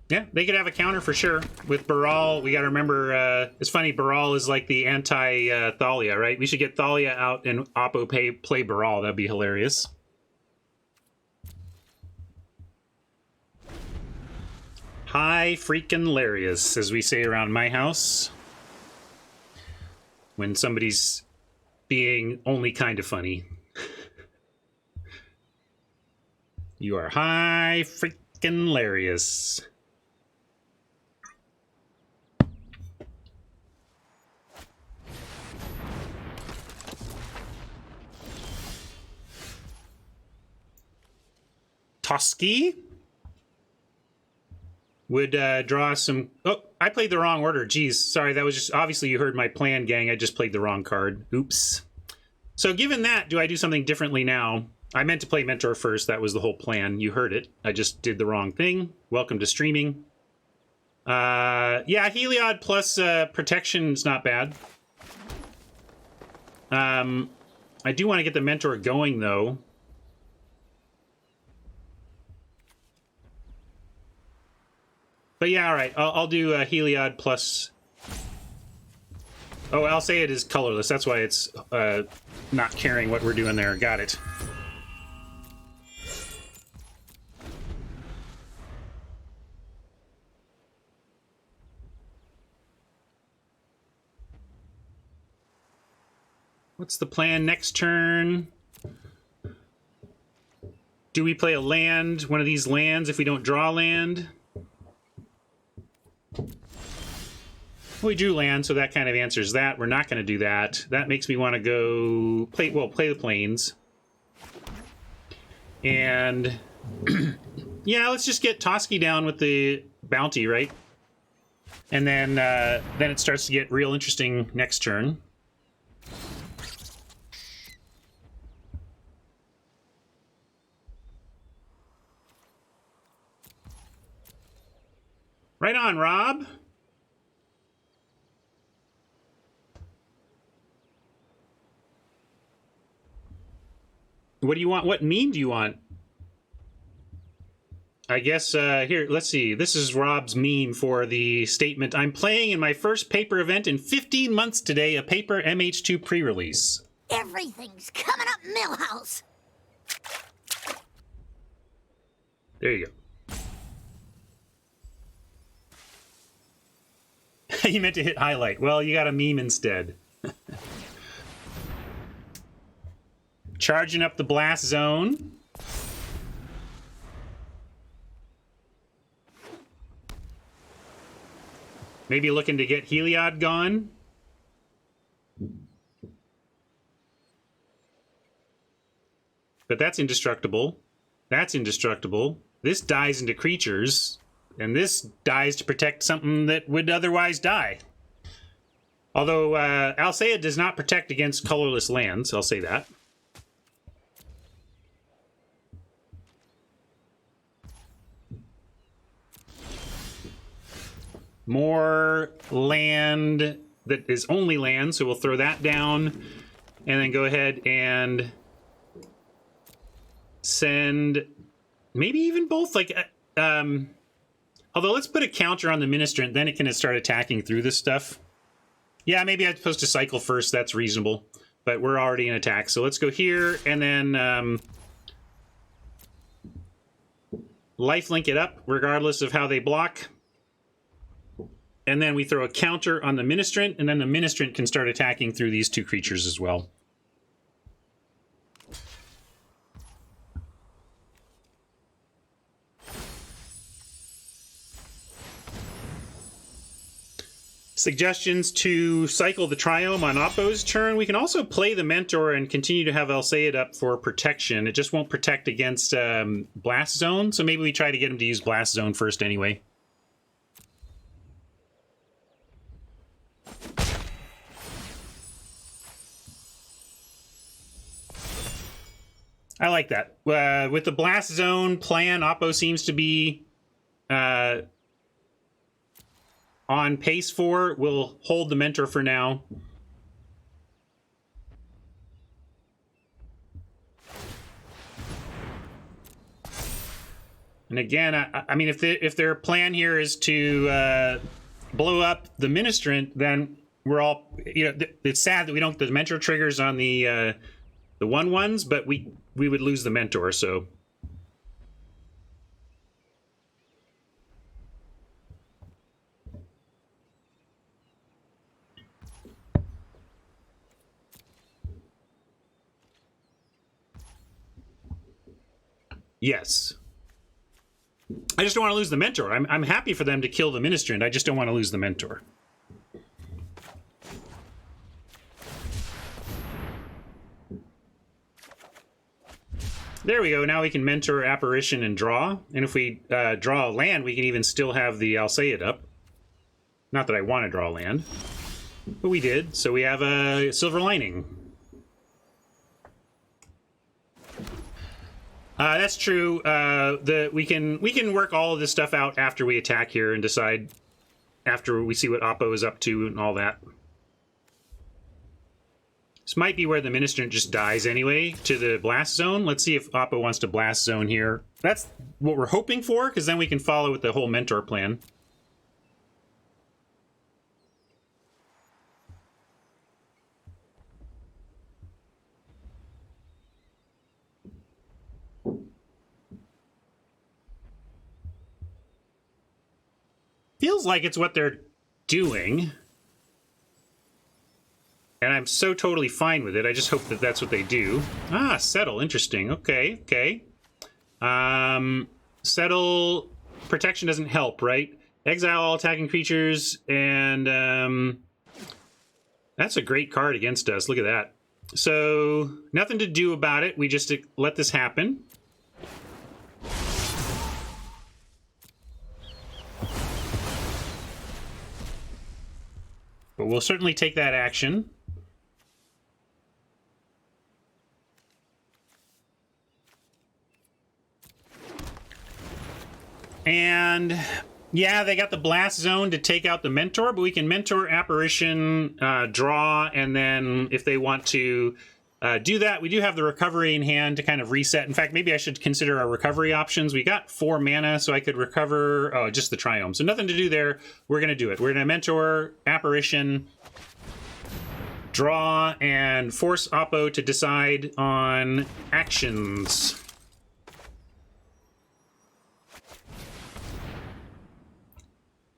[SPEAKER 1] Yeah, they could have a counter for sure. With Baral, we got to remember, it's funny, Baral is like the anti-Thalia, right? We should get Thalia out and Oppo play Baral. That'd be hilarious. Hi freaking hilarious, as we say around my house. When somebody's being only kind of funny. You are high freaking hilarious. Toski would draw some... Oh, I played the wrong order. Jeez, sorry, that was just... Obviously, you heard my plan, gang. I just played the wrong card. Oops. So given that, do I do something differently now? I meant to play Mentor first. That was the whole plan. You heard it. I just did the wrong thing. Welcome to streaming. Yeah, Heliod plus Protection's not bad. I do want to get the Mentor going, though. But yeah, all right. I'll do Heliod plus... Oh, I'll say it is colorless. That's why it's not caring what we're doing there. Got it. What's the plan next turn? Do we play a land, one of these lands, if we don't draw land? We drew land, so that kind of answers that. We're not going to do that. That makes me want to go play the plains. And yeah, let's just get Toski down with the bounty, right? And then it starts to get real interesting next turn. Right on, Rob. What do you want? What meme do you want? I guess, here, let's see. This is Rob's meme for the statement. I'm playing in my first paper event in 15 months today, a paper MH2 pre-release.
[SPEAKER 3] Everything's coming up Millhouse.
[SPEAKER 1] There you go. You meant to hit highlight. Well, you got a meme instead. Charging up the blast zone. Maybe looking to get Heliod gone. But that's indestructible. That's indestructible. This dies into creatures. And this dies to protect something that would otherwise die. Although Alseid does not protect against colorless lands, I'll say that. More land that is only land, so we'll throw that down. And then go ahead and send maybe even both, like... although let's put a counter on the Ministrant, then it can start attacking through this stuff. Yeah, maybe I'm supposed to cycle first, that's reasonable. But we're already in attack, so let's go here, and then... lifelink it up, regardless of how they block. And then we throw a counter on the Ministrant, and then the Ministrant can start attacking through these two creatures as well. Suggestions to cycle the Triome on Oppo's turn. We can also play the Mentor and continue to have Alseid up for protection. It just won't protect against Blast Zone, so maybe we try to get him to use Blast Zone first anyway. I like that. With the Blast Zone plan, Oppo seems to be on pace for. We'll hold the Mentor for now. And again, I mean, if their plan here is to blow up the Ministrant, then we're all, you know, it's sad that we don't get the Mentor triggers on the 1/1s, but we would lose the Mentor, so. Yes. I just don't want to lose the Mentor. I'm happy for them to kill the Ministrant. I just don't want to lose the Mentor. There we go. Now we can Mentor, Apparition, and draw. And if we draw a land, we can even still have the Alseid up. Not that I want to draw a land, but we did. So we have a Silver Lining. That's true. We can work all of this stuff out after we attack here and decide after we see what Oppo is up to and all that. This might be where the Ministrant just dies anyway to the Blast Zone. Let's see if Oppo wants to Blast Zone here. That's what we're hoping for, because then we can follow with the whole Mentor plan. Feels like it's what they're doing. And I'm so totally fine with it. I just hope that that's what they do. Ah, settle. Interesting. Okay, okay. Settle. Protection doesn't help, right? Exile all attacking creatures, and that's a great card against us. Look at that. So, nothing to do about it. We just let this happen. But we'll certainly take that action. And yeah, they got the Blast Zone to take out the Mentor, but we can Mentor, Apparition, draw, and then if they want to do that, we do have the Recovery in hand to kind of reset. In fact, maybe I should consider our recovery options. We got 4 mana, so I could recover just the Triome. So nothing to do there. We're going to do it. We're going to Mentor, Apparition, draw, and force Oppo to decide on actions.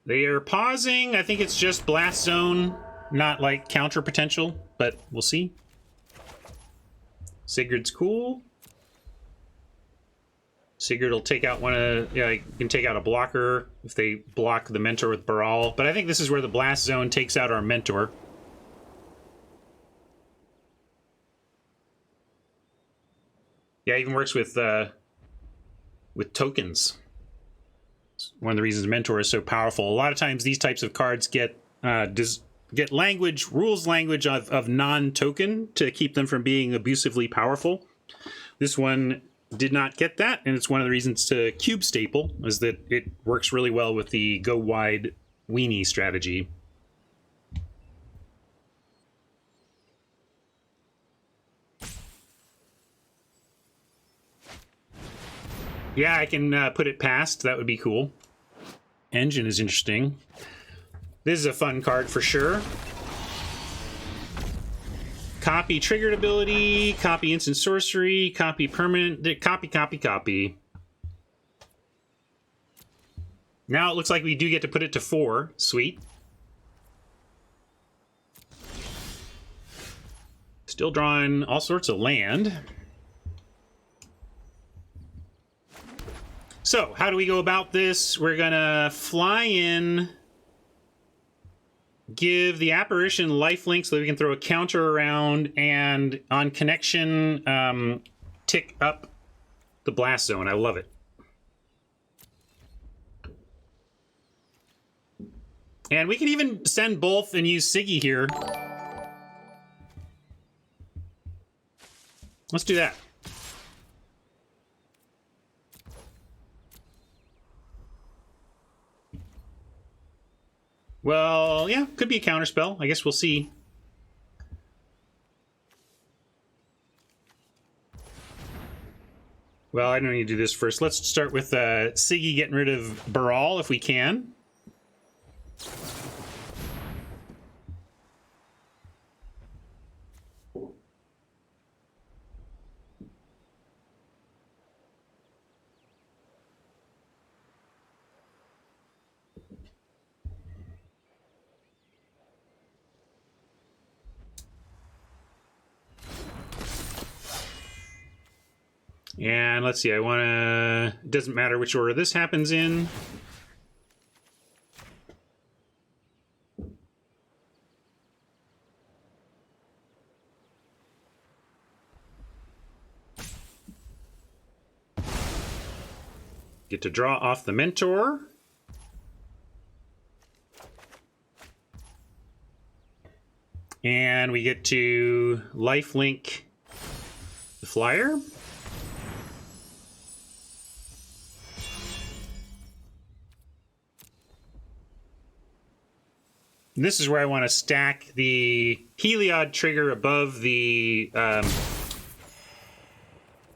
[SPEAKER 1] They are pausing. I think it's just Blast Zone, not like counter potential, but we'll see. Sigurd's cool. Sigurd will take out one of, yeah, you can take out a blocker if they block the Mentor with Baral. But I think this is where the Blast Zone takes out our Mentor. Yeah, it even works with tokens. One of the reasons Mentor is so powerful. A lot of times these types of cards get language, rules language of non-token to keep them from being abusively powerful. This one did not get that, and it's one of the reasons to cube staple is that it works really well with the go wide weenie strategy. Yeah, I can put it past. That would be cool. Engine is interesting. This is a fun card for sure. Copy triggered ability, copy instant sorcery, copy permanent, copy. Now it looks like we do get to put it to 4. Sweet. Still drawing all sorts of land. So, how do we go about this? We're gonna fly in give the apparition lifelink so that we can throw a counter around, and on connection, tick up the blast zone. I love it. And we can even send both and use Siggy here. Let's do that. Well, yeah, could be a counterspell. I guess we'll see. Well, I don't need to do this first. Let's start with Siggy getting rid of Baral if we can. And let's see, I want to... It doesn't matter which order this happens in. Get to draw off the Mentor. And we get to lifelink the Flyer. This is where I want to stack the Heliod trigger above the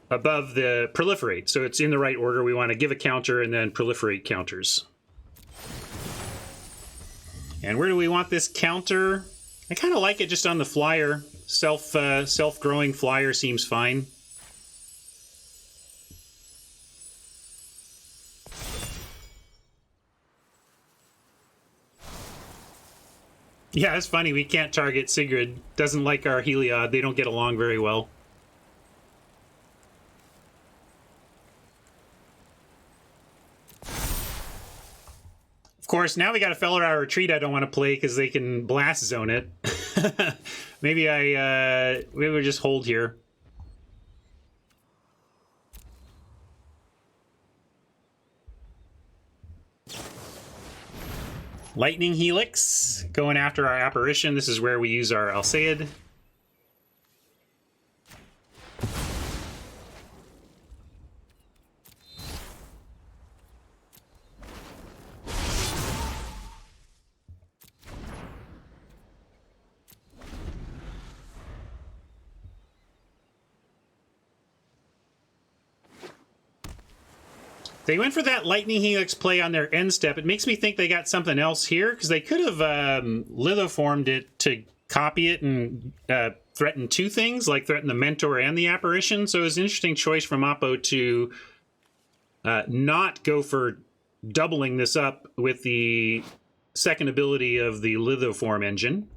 [SPEAKER 1] proliferate. So it's in the right order. We want to give a counter and then proliferate counters. And where do we want this counter? I kind of like it just on the Flyer. Self-growing Flyer seems fine. Yeah, it's funny. We can't target Sigrid. Doesn't like our Heliod. They don't get along very well. Of course, now we got a Felidar Retreat I don't want to play because they can blast zone it. Maybe we'll just hold here. Lightning Helix, going after our apparition. This is where we use our Alseid. They went for that Lightning Helix play on their end step. It makes me think they got something else here, because they could have lithoformed it to copy it and threaten two things, like threaten the Mentor and the Apparition. So it was an interesting choice from Oppo to not go for doubling this up with the second ability of the lithoform engine.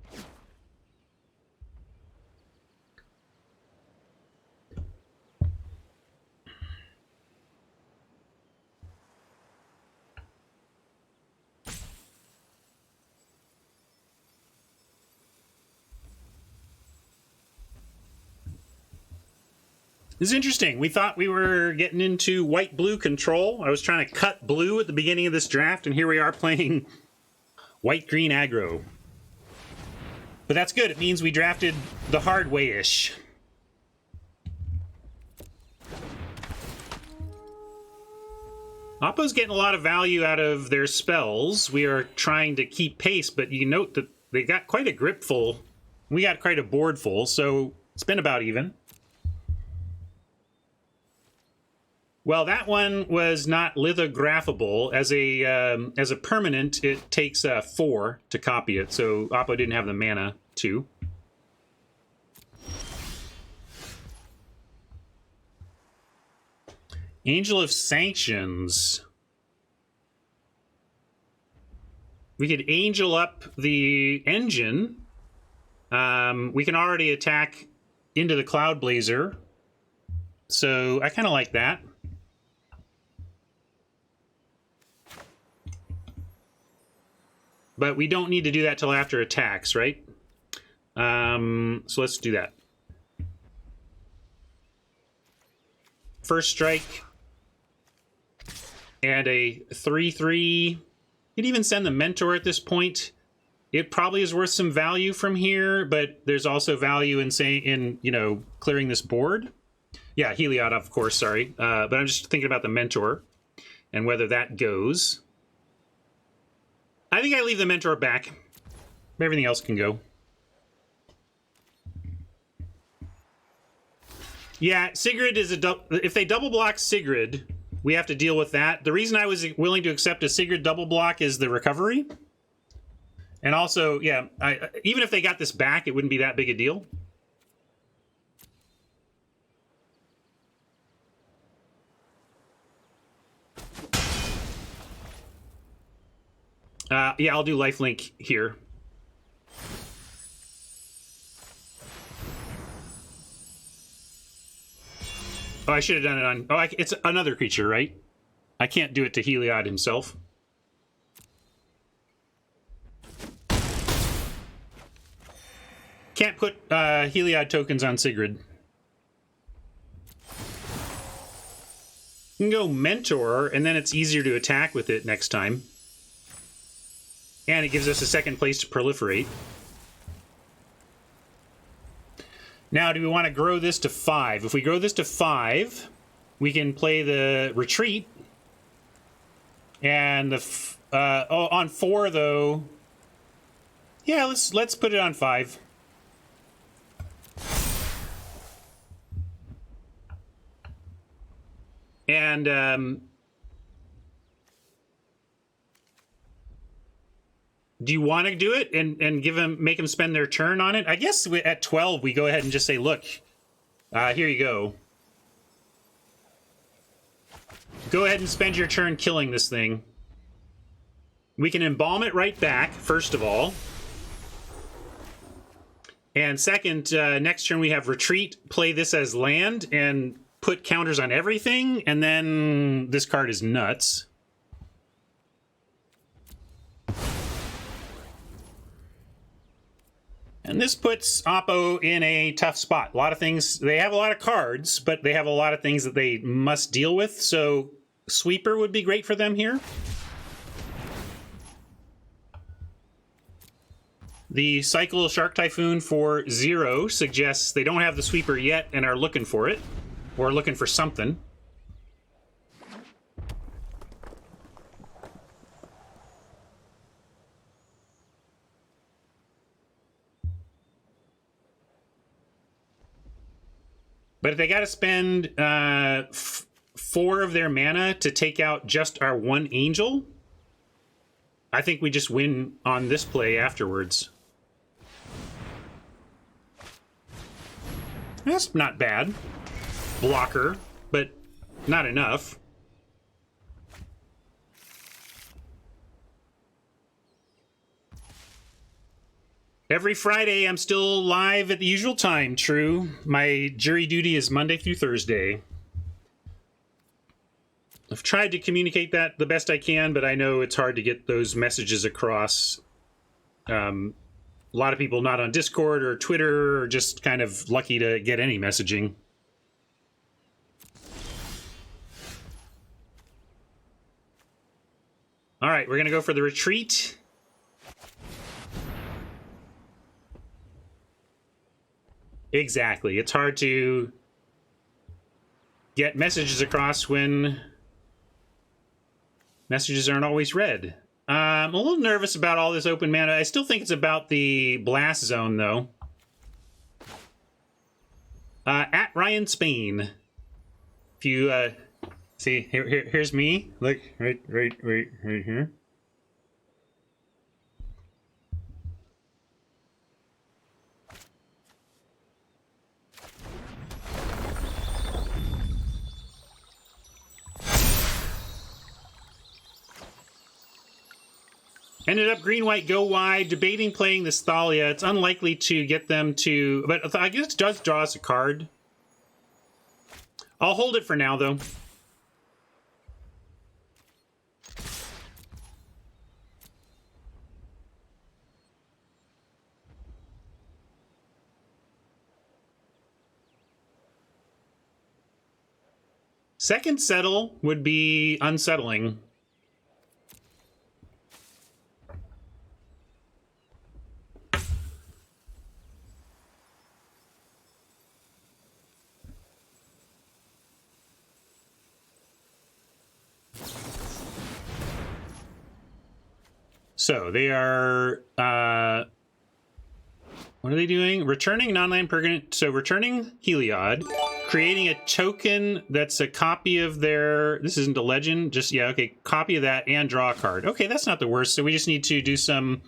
[SPEAKER 1] This is interesting. We thought we were getting into white-blue control. I was trying to cut blue at the beginning of this draft, and here we are playing white-green aggro. But that's good. It means we drafted the hard way-ish. Oppo's getting a lot of value out of their spells. We are trying to keep pace, but you note that they got quite a grip full. We got quite a board full, so it's been about even. Well, that one was not lithographable. As a permanent, it takes 4 to copy it, so Oppo didn't have the mana to. Angel of Sanctions. We could angel up the engine. We can already attack into the Cloud Blazer, so I kind of like that. But we don't need to do that till after attacks, right? So let's do that. First strike. And a 3/3. You'd even send the Mentor at this point. It probably is worth some value from here, but there's also value in saying, you know, clearing this board. Yeah, Heliod, of course, sorry. But I'm just thinking about the Mentor and whether that goes. I think I leave the Mentor back. Everything else can go. Yeah, Sigrid is if they double block Sigrid, we have to deal with that. The reason I was willing to accept a Sigrid double block is the recovery. And also, yeah, even if they got this back, it wouldn't be that big a deal. Yeah, I'll do lifelink here. Oh, I should have done it on... Oh, it's another creature, right? I can't do it to Heliod himself. Can't put Heliod tokens on Sigrid. You can go Mentor, and then it's easier to attack with it next time. And it gives us a second place to proliferate. Now, do we want to grow this to 5? If we grow this to 5, we can play the Retreat. And the on 4, though... Yeah, let's put it on 5. And do you want to do it and make them spend their turn on it? I guess at 12 we go ahead and just say, look, here you go. Go ahead and spend your turn killing this thing. We can embalm it right back, first of all. And second, next turn we have Retreat, play this as land, and put counters on everything, and then this card is nuts. And this puts Oppo in a tough spot. A lot of things, they have a lot of cards, but they have a lot of things that they must deal with, so Sweeper would be great for them here. The Cycle Shark Typhoon for 0 suggests they don't have the Sweeper yet and are looking for it. Or looking for something. But if they got to spend 4 of their mana to take out just our 1 angel, I think we just win on this play afterwards. That's not bad. Blocker, but not enough. Every Friday, I'm still live at the usual time, true. My jury duty is Monday through Thursday. I've tried to communicate that the best I can, but I know it's hard to get those messages across. A lot of people not on Discord or Twitter are just kind of lucky to get any messaging. All right, we're going to go for the Retreat. Exactly. It's hard to get messages across when messages aren't always read. I'm a little nervous about all this open mana. I still think it's about the Blast Zone, though. At Ryan Spain. If you... See, here's me. Look, right here. Ended up green-white go wide, debating playing this Thalia. It's unlikely to get them to... But I guess it does draw us a card. I'll hold it for now, though. Second settle would be unsettling. So they are, what are they doing? Returning non-land permanent. So returning Heliod, creating a token that's a copy of their, this isn't a legend, just, yeah, okay, copy of that and draw a card. Okay, that's not the worst. So we just need to do some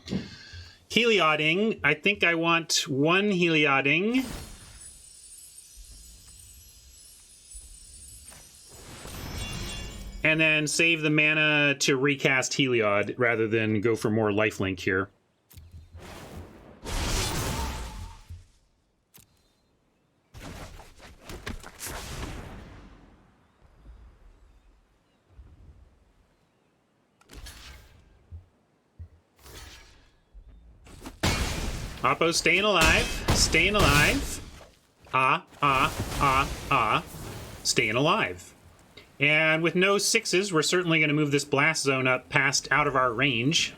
[SPEAKER 1] Helioding. I think I want one Helioding. And then save the mana to recast Heliod rather than go for more lifelink here. Oppo staying alive. Staying alive. Staying alive. And with no 6s, we're certainly going to move this blast zone up past out of our range.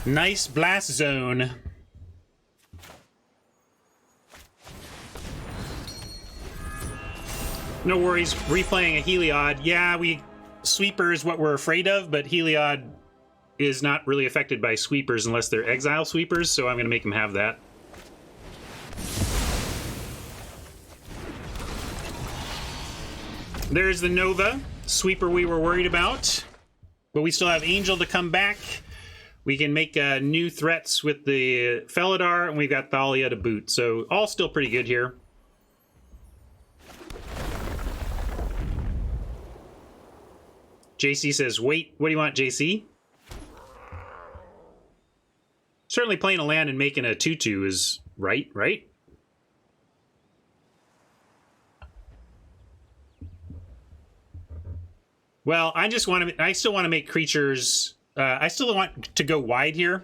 [SPEAKER 1] Nice blast zone. No worries, replaying a Heliod. Yeah, Sweeper is what we're afraid of, but Heliod is not really affected by sweepers unless they're exile sweepers, so I'm going to make him have that. There's the Nova, sweeper we were worried about. But we still have Angel to come back. We can make new threats with the Felidar, and we've got Thalia to boot. So all still pretty good here. JC says, wait, what do you want, JC? Certainly playing a land and making a 2/2 is right? Well, I still want to make creatures. I still want to go wide here.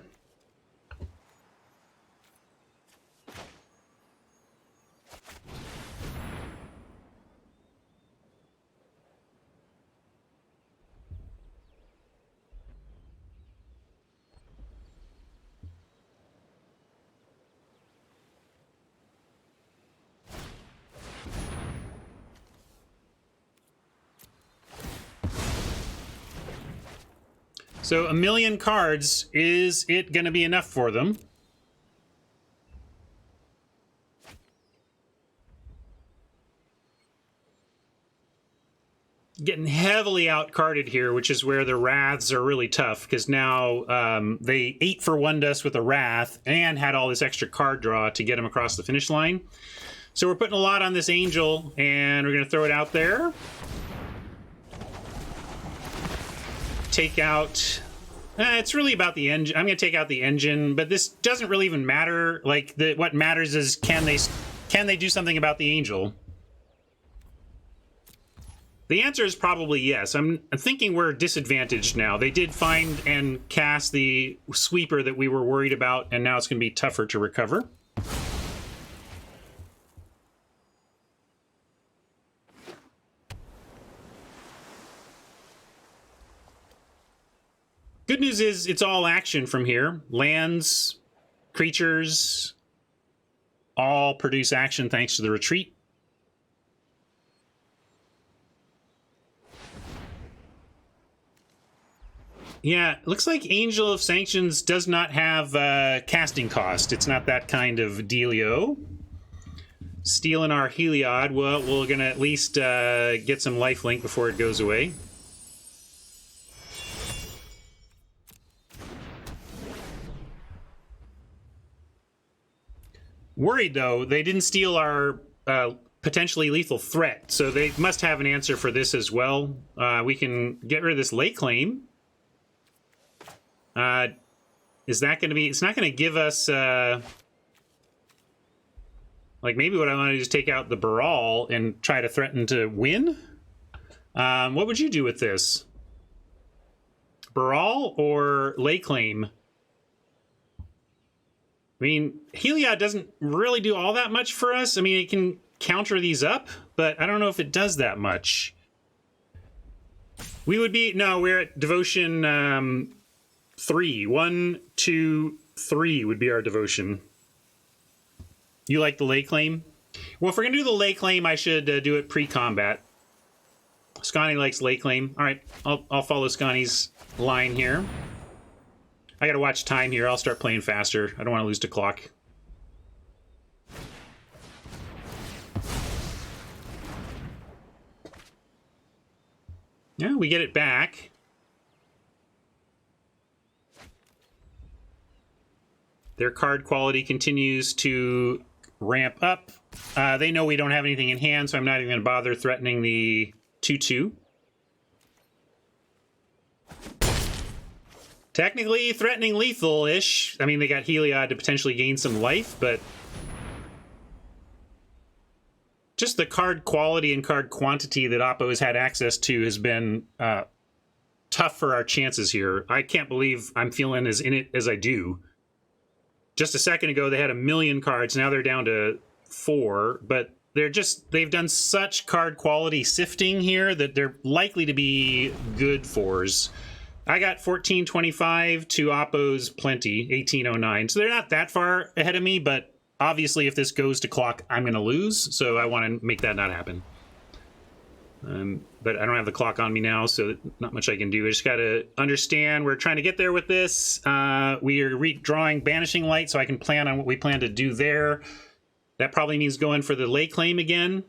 [SPEAKER 1] So 1 million cards, is it going to be enough for them? Getting heavily outcarded here, which is where the Wraths are really tough, because now they 8-for-1'd us with a Wrath and had all this extra card draw to get them across the finish line. So we're putting a lot on this Angel, and we're going to throw it out there. Take out... it's really about the engine. I'm going to take out the engine, but this doesn't really even matter. Like, what matters is can they do something about the Angel? The answer is probably yes. I'm thinking we're disadvantaged now. They did find and cast the sweeper that we were worried about, and now it's going to be tougher to recover. Good news is it's all action from here. Lands, creatures, all produce action thanks to the retreat. Yeah, it looks like Angel of Sanctions does not have casting cost. It's not that kind of dealio. Stealing our Heliod. Well, we're going to at least get some lifelink before it goes away. Worried, though, they didn't steal our potentially lethal threat, so they must have an answer for this as well. We can get rid of this lay claim. Is that going to be... It's not going to give us... like, maybe what I want to do is take out the Baral and try to threaten to win? What would you do with this? Baral or lay claim? I mean, Heliod doesn't really do all that much for us. I mean, it can counter these up, but I don't know if it does that much. We would be, no, we're at devotion 3. 1, 2, 3 would be our devotion. You like the lay claim? Well, if we're going to do the lay claim, I should do it pre-combat. Scotty likes lay claim. All right, I'll follow Scotty's line here. I got to watch time here. I'll start playing faster. I don't want to lose to clock. Yeah, we get it back. Their card quality continues to ramp up. They know we don't have anything in hand, so I'm not even going to bother threatening the 2/2. Technically threatening lethal-ish. I mean, they got Heliod to potentially gain some life, but just the card quality and card quantity that Oppo has had access to has been tough for our chances here. I can't believe I'm feeling as in it as I do. Just a second ago, they had 1 million cards. Now they're down to 4, but they've done such card quality sifting here that they're likely to be good 4s. I got 1425 to Oppo's plenty, 1809. So they're not that far ahead of me, but obviously if this goes to clock, I'm going to lose. So I want to make that not happen. But I don't have the clock on me now, so not much I can do. I just got to understand we're trying to get there with this. We are redrawing Banishing Light, so I can plan on what we plan to do there. That probably means going for the lay claim again.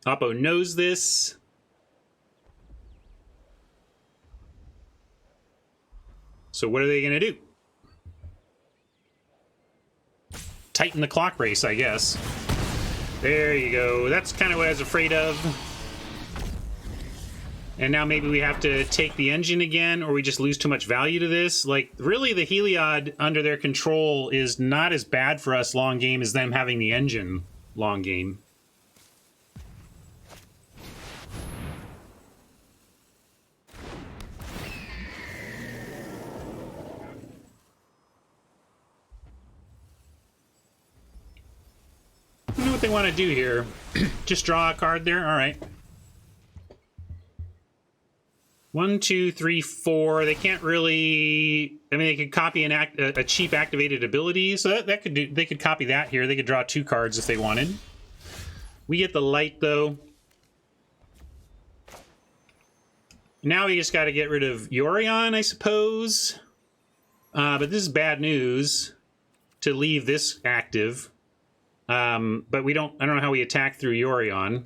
[SPEAKER 1] Oppo knows this. So what are they going to do? Tighten the clock race, I guess. There you go. That's kind of what I was afraid of. And now maybe we have to take the engine again, or we just lose too much value to this. Like, really, the Heliod under their control is not as bad for us long game as them having the engine long game. I don't know what they want to do here. Just draw a card there? All right. 1, 2, 3, 4. They can't really. I mean, they could copy a cheap activated ability, so that could do. They could copy that here. They could draw 2 cards if they wanted. We get the light though. Now we just got to get rid of Yorion, I suppose. But this is bad news to leave this active. But we don't. I don't know how we attack through Yorion.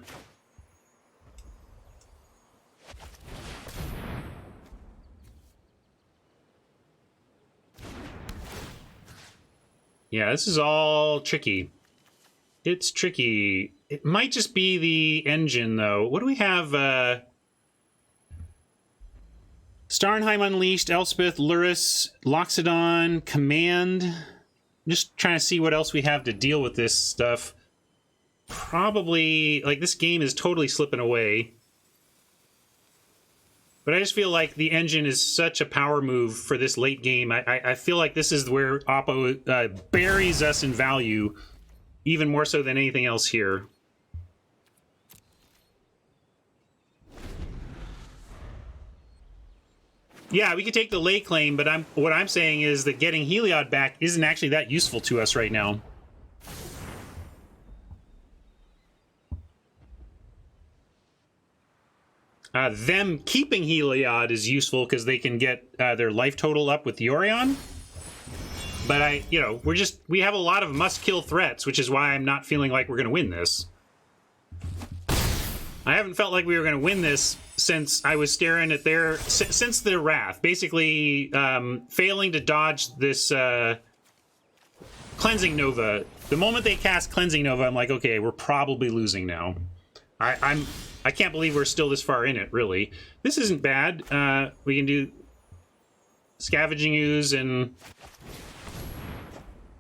[SPEAKER 1] Yeah, this is all tricky. It's tricky. It might just be the engine, though. What do we have? Starnheim Unleashed, Elspeth, Luris, Loxodon, Command. I'm just trying to see what else we have to deal with this stuff. Probably, like, this game is totally slipping away. But I just feel like the engine is such a power move for this late game. I feel like this is where Oppo buries us in value, even more so than anything else here. Yeah, we could take the late claim, but what I'm saying is that getting Heliod back isn't actually that useful to us right now. Them keeping Heliod is useful because they can get their life total up with Yorion. But we have a lot of must-kill threats, which is why I'm not feeling like we're going to win this. I haven't felt like we were going to win this since I was staring at since their Wrath. Basically, failing to dodge this Cleansing Nova. The moment they cast Cleansing Nova, I'm like, okay, we're probably losing now. I can't believe we're still this far in it, really. This isn't bad. We can do Scavenging Ooze, and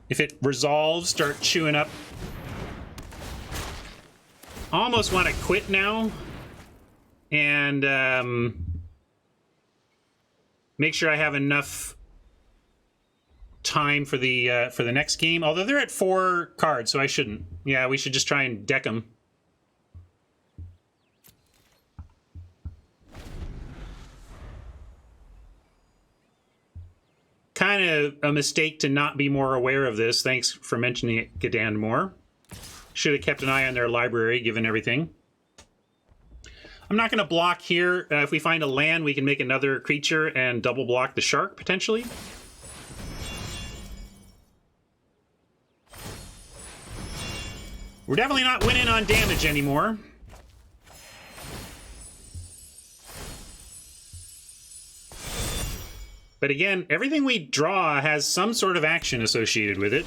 [SPEAKER 1] if it resolves, start chewing up. Almost want to quit now and make sure I have enough time for the next game. Although they're at 4 cards, so I shouldn't. Yeah, we should just try and deck them. kind of a mistake to not be more aware of this. Thanks for mentioning it, Gadandmore. Should have kept an eye on their library, given everything. I'm not going to block here. If we find a land, we can make another creature and double block the shark, potentially. We're definitely not winning on damage anymore. But again, everything we draw has some sort of action associated with it.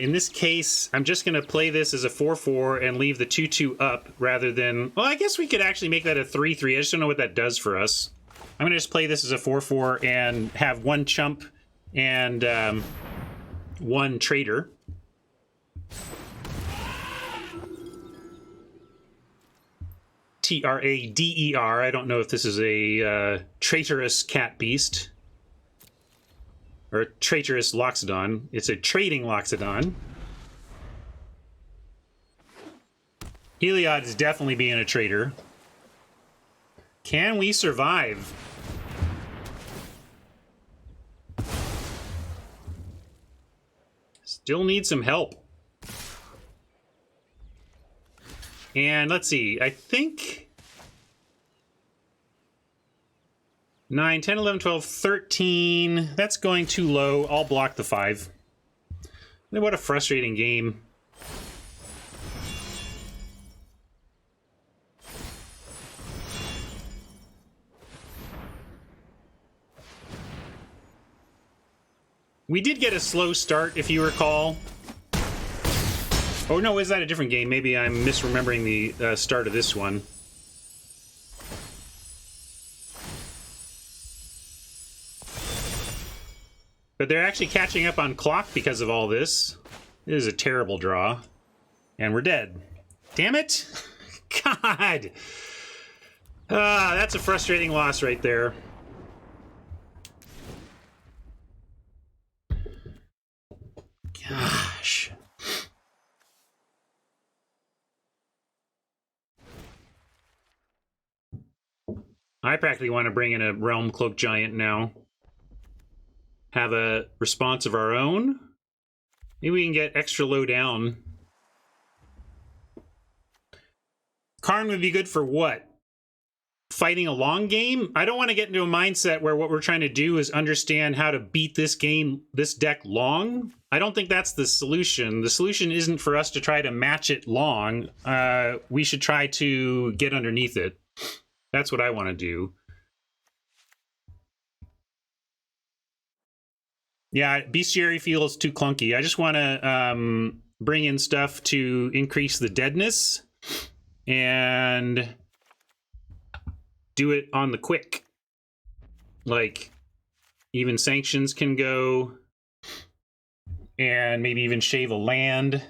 [SPEAKER 1] In this case, I'm just going to play this as a 4/4 and leave the 2/2 up rather than... Well, I guess we could actually make that a 3/3. I just don't know what that does for us. I'm going to just play this as a 4/4 and have one chump and one traitor. Trader. I don't know if this is a traitorous cat beast. Or a traitorous Loxodon. It's a trading Loxodon. Heliod is definitely being a traitor. Can we survive? Still need some help. And let's see, I think 9, 10, 11, 12, 13. That's going too low. I'll block the 5. What a frustrating game. We did get a slow start, if you recall. Oh no, is that a different game? Maybe I'm misremembering the start of this one. But they're actually catching up on clock because of all this. It is a terrible draw. And we're dead. Damn it! God! That's a frustrating loss right there. Gosh. I practically want to bring in a Realm Cloak Giant now. Have a response of our own. Maybe we can get extra low down. Karn would be good for what? Fighting a long game? I don't want to get into a mindset where what we're trying to do is understand how to beat this game, this deck long. I don't think that's the solution. The solution isn't for us to try to match it long. We should try to get underneath it. That's what I want to do. Yeah, Bestiary feels too clunky. I just want to bring in stuff to increase the deadness and do it on the quick. Like, even Sanctions can go, and maybe even shave a land.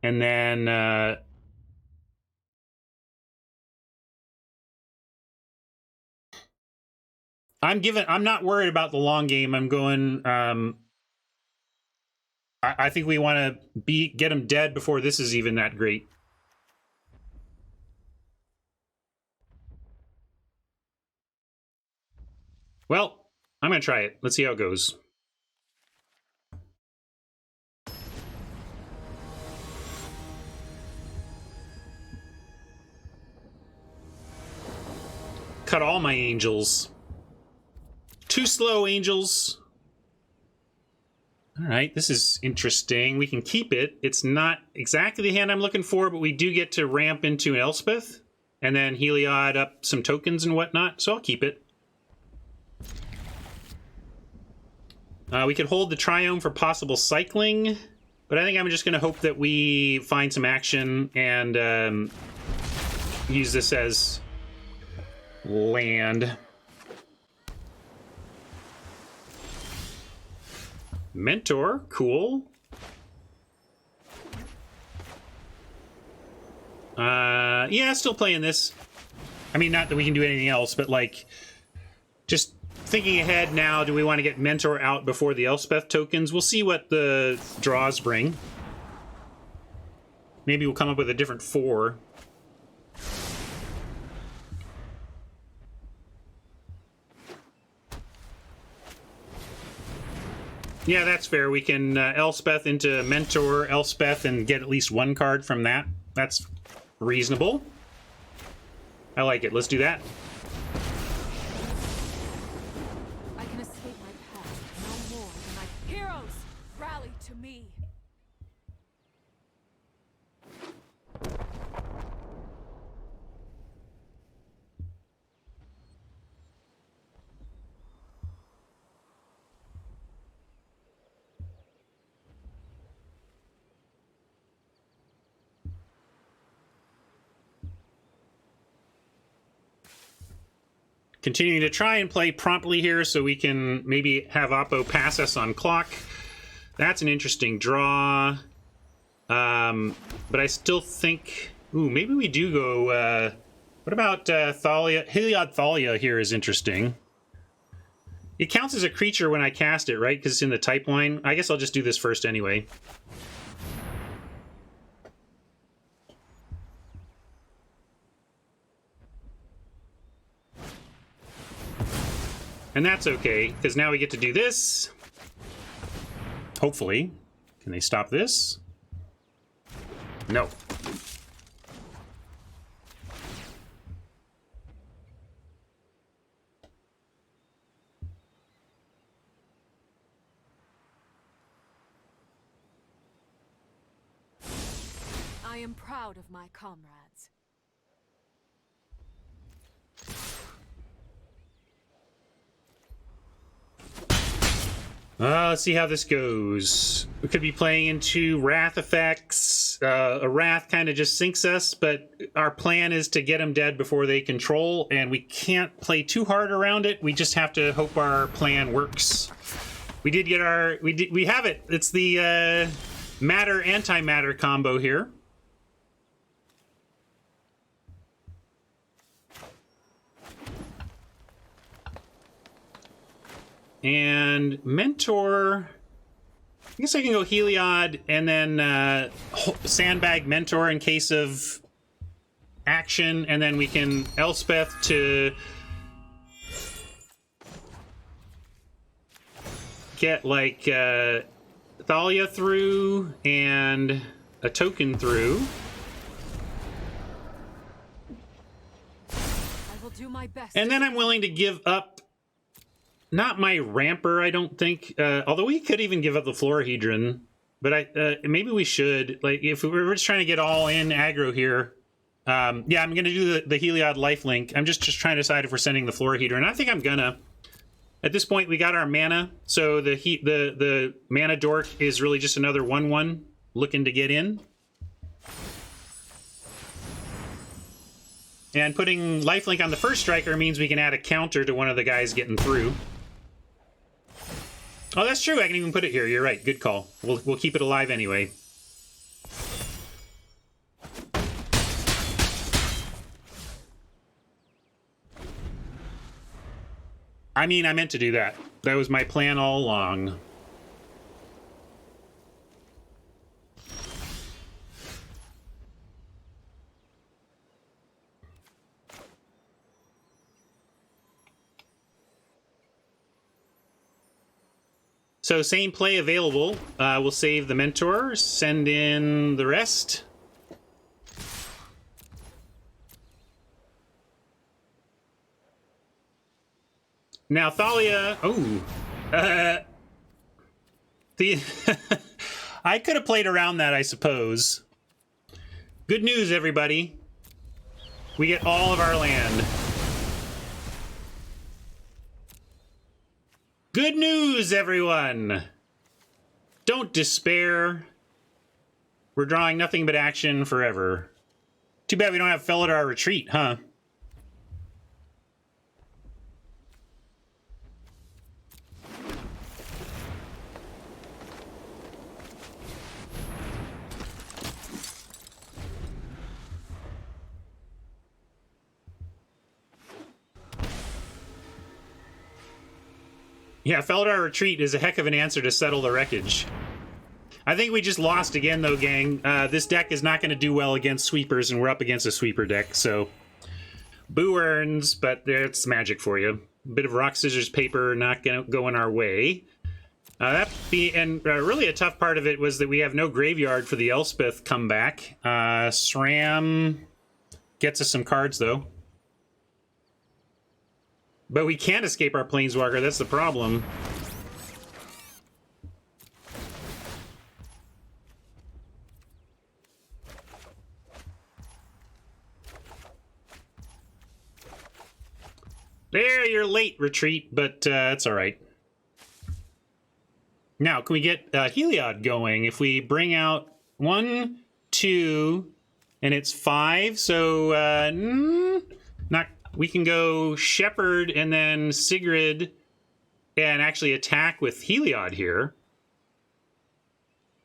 [SPEAKER 1] And then I'm not worried about the long game. I'm going I think we want to get him dead before this is even that great. Well, I'm going to try it. Let's see how it goes. Cut all my angels. Too slow, angels. All right, this is interesting. We can keep it. It's not exactly the hand I'm looking for, but we do get to ramp into an Elspeth and then Heliod up some tokens and whatnot, so I'll keep it. We could hold the Triome for possible cycling, but I think I'm just going to hope that we find some action and use this as land. Mentor, cool. Yeah, still playing this. I mean, not that we can do anything else, but like, just thinking ahead now, do we want to get Mentor out before the Elspeth tokens? We'll see what the draws bring. Maybe we'll come up with a different 4. Yeah, that's fair. We can Elspeth into Mentor Elspeth and get at least one card from that. That's reasonable. I like it. Let's do that.
[SPEAKER 2] I can escape my past no more than my heroes rally to me.
[SPEAKER 1] Continuing to try and play promptly here so we can maybe have Oppo pass us on clock. That's an interesting draw. But I still think... Ooh, maybe we do go... what about Thalia? Heliod Thalia here is interesting. It counts as a creature when I cast it, right? Because it's in the type line. I guess I'll just do this first anyway. And that's okay, because now we get to do this. Hopefully. Can they stop this? No.
[SPEAKER 2] I am proud of my comrades.
[SPEAKER 1] Let's see how this goes. We could be playing into Wrath effects. A Wrath kind of just sinks us, but our plan is to get them dead before they control, and we can't play too hard around it. We just have to hope our plan works. We did get our... We have it. It's the matter antimatter combo here. And Mentor, I guess I can go Heliod and then Sandbag Mentor in case of action, and then we can Elspeth to get like Thalia through and a token through.
[SPEAKER 2] I will do my best.
[SPEAKER 1] And then I'm willing to give up... Not my Ramper, I don't think. Although we could even give up the Florahedron. But maybe we should. Like, if we're just trying to get all in aggro here. Yeah, I'm going to do the Heliod lifelink. I'm just trying to decide if we're sending the Florahedron. I think I'm going to. At this point, we got our mana. So the mana dork is really just another 1/1 looking to get in. And putting lifelink on the first striker means we can add a counter to one of the guys getting through. Oh, that's true. I can even put it here. You're right. Good call. We'll keep it alive anyway. I mean, I meant to do that. That was my plan all along. So same play available. We'll save the Mentor, send in the rest. Now Thalia, the I could have played around that, I suppose. Good news, everybody. We get all of our land. Good news, everyone! Don't despair. We're drawing nothing but action forever. Too bad we don't have Felidar Retreat, huh? Yeah, Felidar Retreat is a heck of an answer to settle the wreckage. I think we just lost again, though, gang. This deck is not going to do well against sweepers, and we're up against a sweeper deck, so... Boo earns, but it's Magic for you. A bit of rock, scissors, paper not going to go in our way. Really a tough part of it was that we have no graveyard for the Elspeth comeback. SRAM gets us some cards, though. But we can't escape our Planeswalker, that's the problem. There, you're late, Retreat, but it's all right. Now, can we get Heliod going? If we bring out 1, 2, and it's 5, so we can go Shepherd and then Sigrid and actually attack with Heliod here.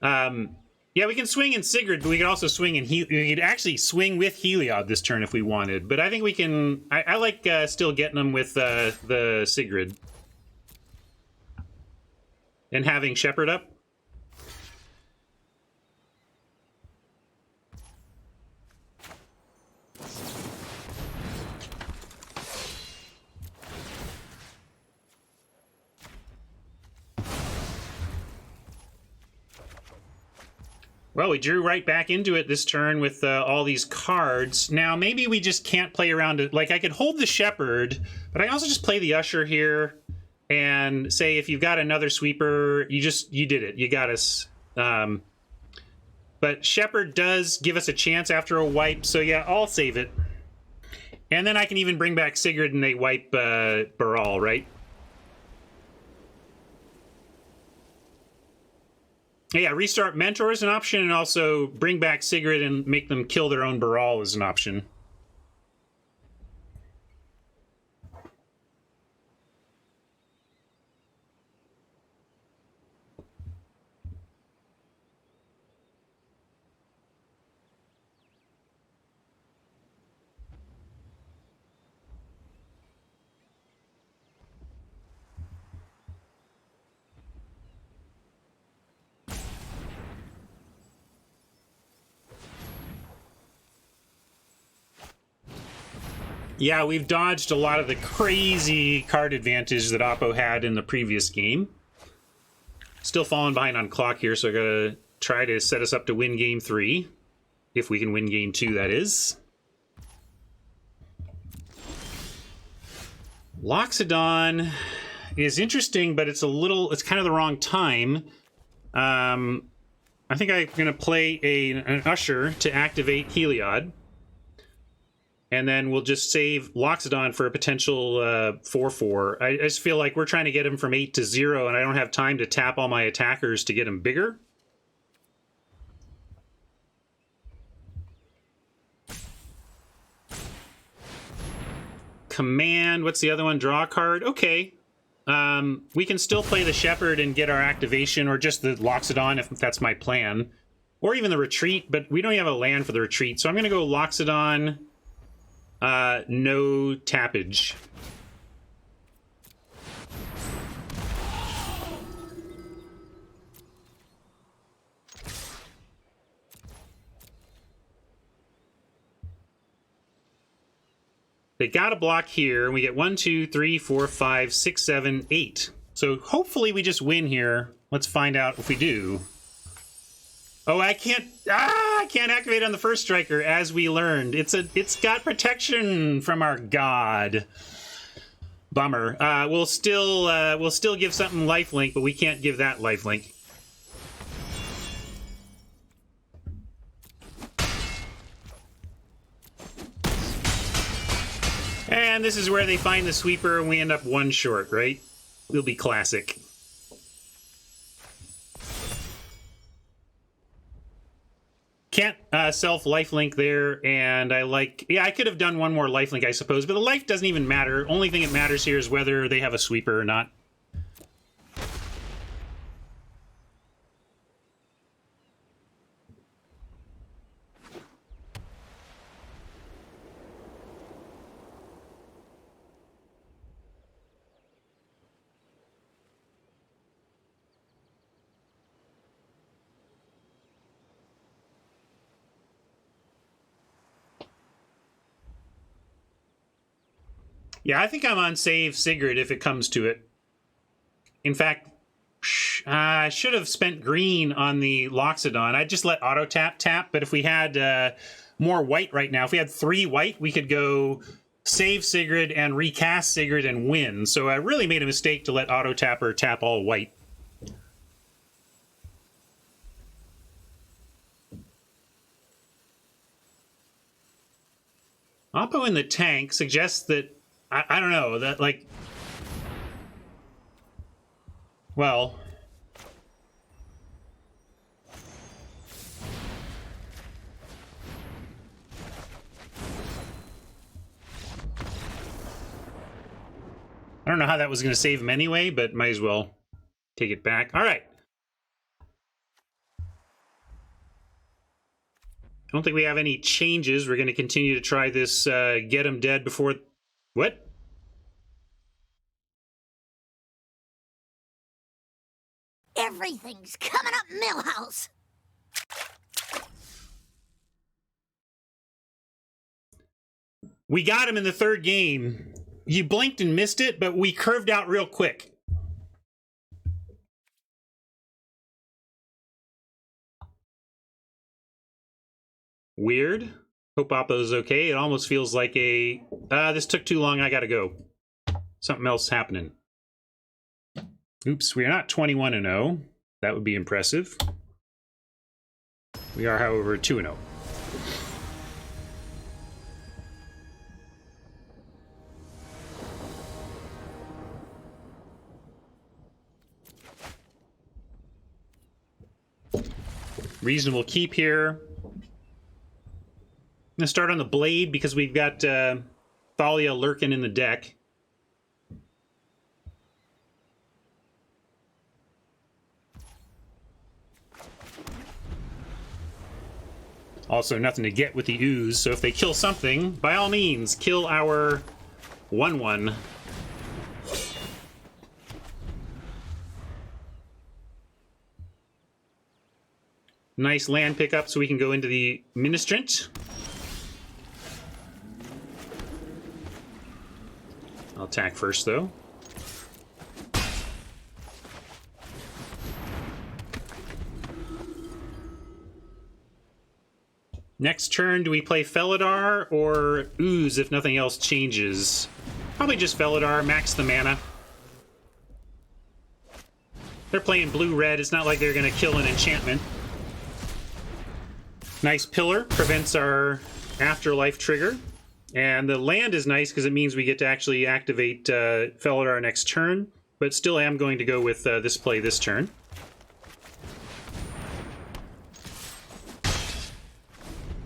[SPEAKER 1] Yeah, we can swing in Sigrid, but we can also swing in we could actually swing with Heliod this turn if we wanted. But I think we can. I like still getting them with the Sigrid and having Shepherd up. Well, we drew right back into it this turn with all these cards. Now, maybe we just can't play around it. Like, I could hold the Shepherd, but I also just play the Usher here and say, if you've got another sweeper, you did it. You got us. But Shepherd does give us a chance after a wipe, so yeah, I'll save it. And then I can even bring back Sigrid and they wipe Baral, right? Yeah, restart Mentor is an option, and also bring back Sigrid and make them kill their own Baral is an option. Yeah, we've dodged a lot of the crazy card advantage that Oppo had in the previous game. Still falling behind on clock here, so I gotta try to set us up to win game 3. If we can win game 2, that is. Loxodon is interesting, but it's kind of the wrong time. I think I'm gonna play an Usher to activate Heliod. And then we'll just save Loxodon for a potential 4/4. I just feel like we're trying to get him from 8 to 0, and I don't have time to tap all my attackers to get him bigger. Command, what's the other one? Draw a card. Okay. We can still play the Shepherd and get our activation, or just the Loxodon if that's my plan. Or even the Retreat, but we don't have a land for the Retreat, so I'm going to go Loxodon... no tappage. They got a block here, and we get 1, 2, 3, 4, 5, 6, 7, 8. So hopefully we just win here. Let's find out if we do. Oh, I can't activate on the first striker, as we learned. It's got protection from our god. Bummer. We'll still give something lifelink, but we can't give that lifelink. And this is where they find the sweeper and we end up 1 short, right? It'll be classic. Can't self-lifelink there, and I could have done 1 more lifelink, I suppose, but the life doesn't even matter. Only thing that matters here is whether they have a sweeper or not. Yeah, I think I'm on save Sigrid if it comes to it. In fact, I should have spent green on the Loxodon. I'd just let auto tap, but if we had more white right now, if we had 3 white, we could go save Sigrid and recast Sigrid and win. So I really made a mistake to let auto tapper tap all white. Oppo in the tank suggests that, I don't know, that like, well, I don't know how that was going to save him anyway, but might as well take it back. All right. I don't think we have any changes. We're going to continue to try this get him dead before... What?
[SPEAKER 3] Everything's coming up Millhouse.
[SPEAKER 1] We got him in the 3rd game. You blinked and missed it, but we curved out real quick. Weird. Hope Oppo's okay. It almost feels like a... this took too long, I gotta go. Something else happening. Oops, we are not 21-0. That would be impressive. We are, however, 2-0. Reasonable keep here. I'm going to start on the Blade because we've got Thalia lurking in the deck. Also, nothing to get with the Ooze, so if they kill something, by all means, kill our 1/1. Nice land pickup so we can go into the Ministrant. I'll attack first, though. Next turn, do we play Felidar or Ooze if nothing else changes? Probably just Felidar, max the mana. They're playing blue-red. It's not like they're going to kill an enchantment. Nice Pillar, prevents our Afterlife trigger. And the land is nice because it means we get to actually activate Felidar next turn. But still am going to go with this play this turn.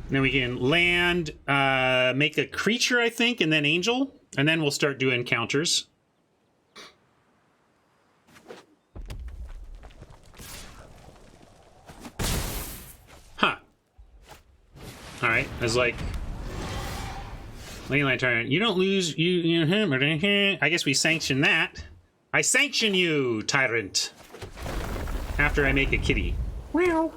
[SPEAKER 1] Then we can land, make a creature, I think, and then Angel. And then we'll start doing counters. Huh. Alright, I was like... Leyline Tyrant, you don't lose, I guess we sanction that. I sanction you, Tyrant. After I make a kitty. Wow.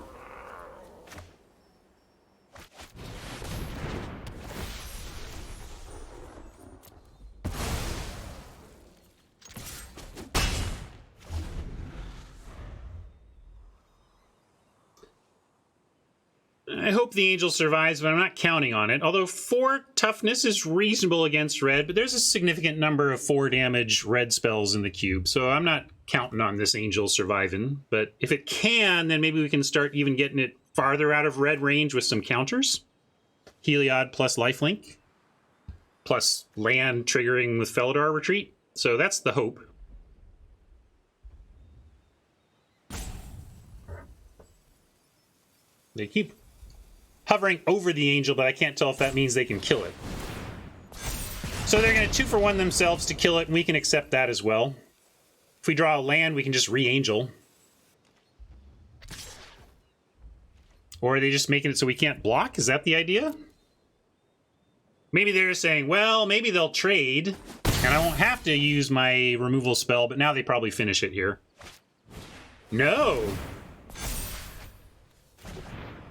[SPEAKER 1] I hope the Angel survives, but I'm not counting on it. Although 4 toughness is reasonable against red, but there's a significant number of 4 damage red spells in the cube, so I'm not counting on this Angel surviving. But if it can, then maybe we can start even getting it farther out of red range with some counters. Heliod plus lifelink, plus land triggering with Felidar Retreat. So that's the hope. They keep hovering over the Angel, but I can't tell if that means they can kill it. So they're going to 2-for-1 themselves to kill it, and we can accept that as well. If we draw a land, we can just re-Angel. Or are they just making it so we can't block? Is that the idea? Maybe they're saying, well, maybe they'll trade, and I won't have to use my removal spell, but now they probably finish it here. No!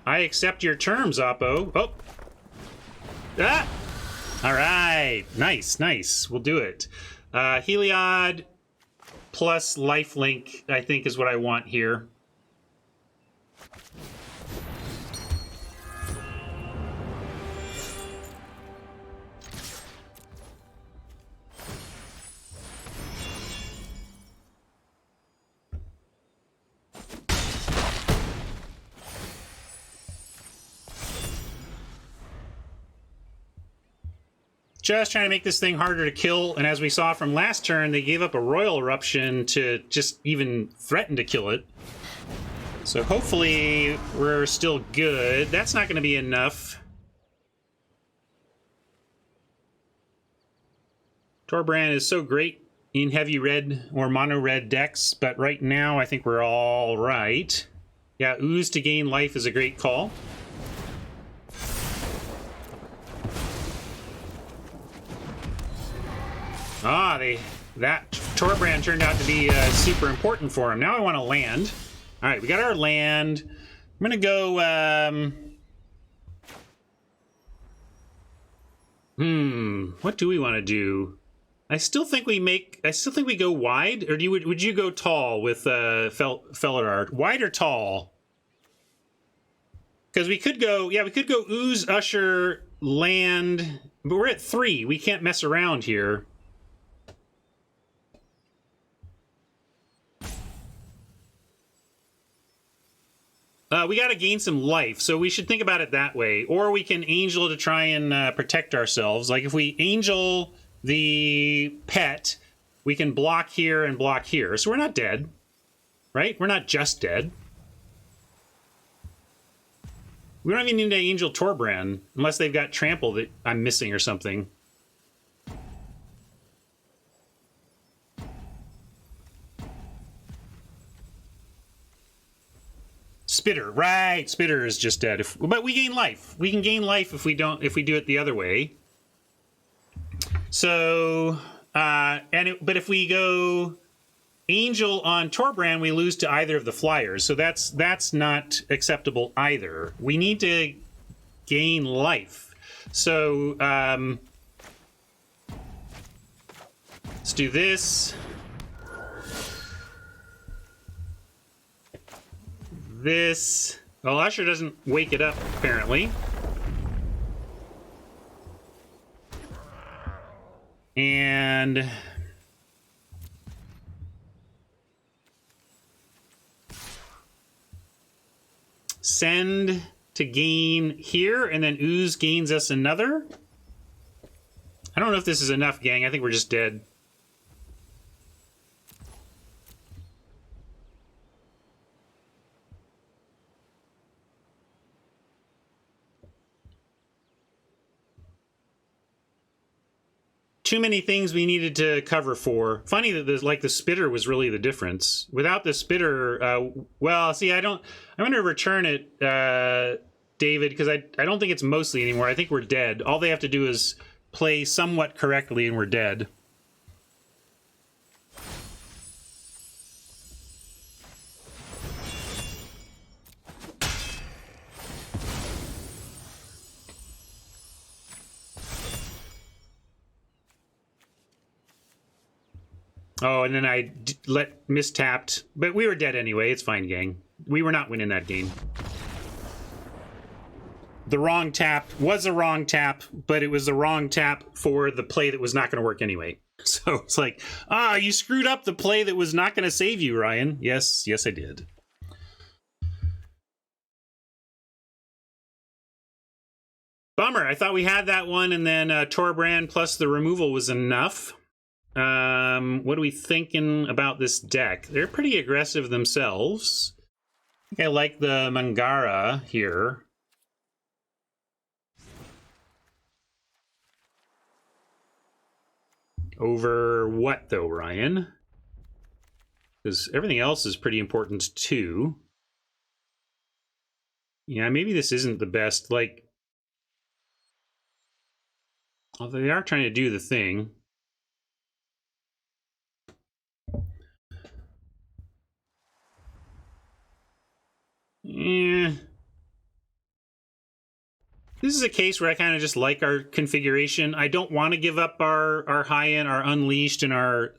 [SPEAKER 1] I accept your terms, Oppo. Oh. Ah! All right. Nice, nice. We'll do it. Heliod. plus lifelink, I think, is what I want here. Just trying to make this thing harder to kill, and as we saw from last turn, they gave up a Royal Eruption to just even threaten to kill it. So hopefully we're still good. That's not going to be enough. Torbrand is so great in heavy red or mono red decks, but right now I think we're all right. Yeah, Ooze to gain life is a great call. Ah, that Torbrand turned out to be super important for him. Now I want to land. All right, we got our land. I'm gonna go. What do we want to do? I still think we go wide, or would you go tall with Felidar? Wide or tall? Because we could go Ooze, Usher, land, but we're at 3. We can't mess around here. We got to gain some life, so we should think about it that way. Or we can Angel to try and protect ourselves. Like if we Angel the pet, we can block here and block here. So we're not dead, right? We're not just dead. We don't even need to Angel Torbrand, unless they've got Trample that I'm missing or something. Spitter, right? Spitter is just dead. But we gain life. We can gain life if we do it the other way. So, but if we go Angel on Torbrand, we lose to either of the flyers. So that's not acceptable either. We need to gain life. So let's do this. This. Well, Usher doesn't wake it up, apparently. And send to gain here, and then Ooze gains us another. I don't know if this is enough, gang. I think we're just dead. Too many things we needed to cover for. Funny that the spitter was really the difference. Without the spitter, well, see, I'm going to return it, David, because I don't think it's mostly anymore. I think we're dead. All they have to do is play somewhat correctly, and we're dead. Oh, and then I mistapped, but we were dead anyway. It's fine, gang. We were not winning that game. The wrong tap was a wrong tap, but it was the wrong tap for the play that was not going to work anyway. So it's like, you screwed up the play that was not going to save you, Ryan. Yes, I did. Bummer. I thought we had that one, and then Torbrand plus the removal was enough. What are we thinking about this deck? They're pretty aggressive themselves. I think I like the Mangara here. Over what, though, Ryan? Because everything else is pretty important, too. Yeah, maybe this isn't the best, like... Although they are trying to do the thing. Yeah. This is a case where I kind of just like our configuration. I don't want to give up our high-end, our Unleashed, and our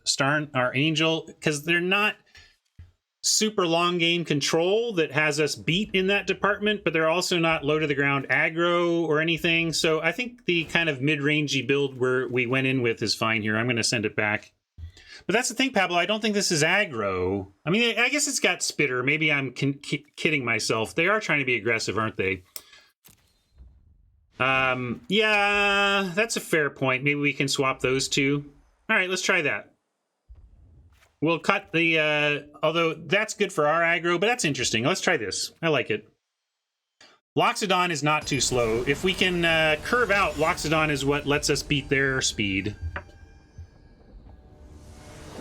[SPEAKER 1] Angel, because they're not super long game control that has us beat in that department, but they're also not low to the ground aggro or anything. So I think the kind of mid-rangey build where we went in with is fine here. I'm going to send it back. But that's the thing, Pablo. I don't think this is aggro. I mean, I guess it's got Spitter. Maybe I'm kidding myself. They are trying to be aggressive, aren't they? Yeah, that's a fair point. Maybe we can swap those two. All right, let's try that. We'll cut the, although that's good for our aggro, but that's interesting. Let's try this. I like it. Loxodon is not too slow. If we can curve out, Loxodon is what lets us beat their speed.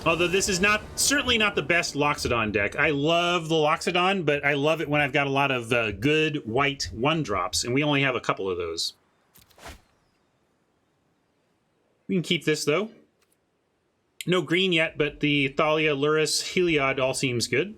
[SPEAKER 1] Although this is certainly not the best Loxodon deck. I love the Loxodon, but I love it when I've got a lot of good white 1-drops, and we only have a couple of those. We can keep this, though. No green yet, but the Thalia, Lurrus, Heliod all seems good.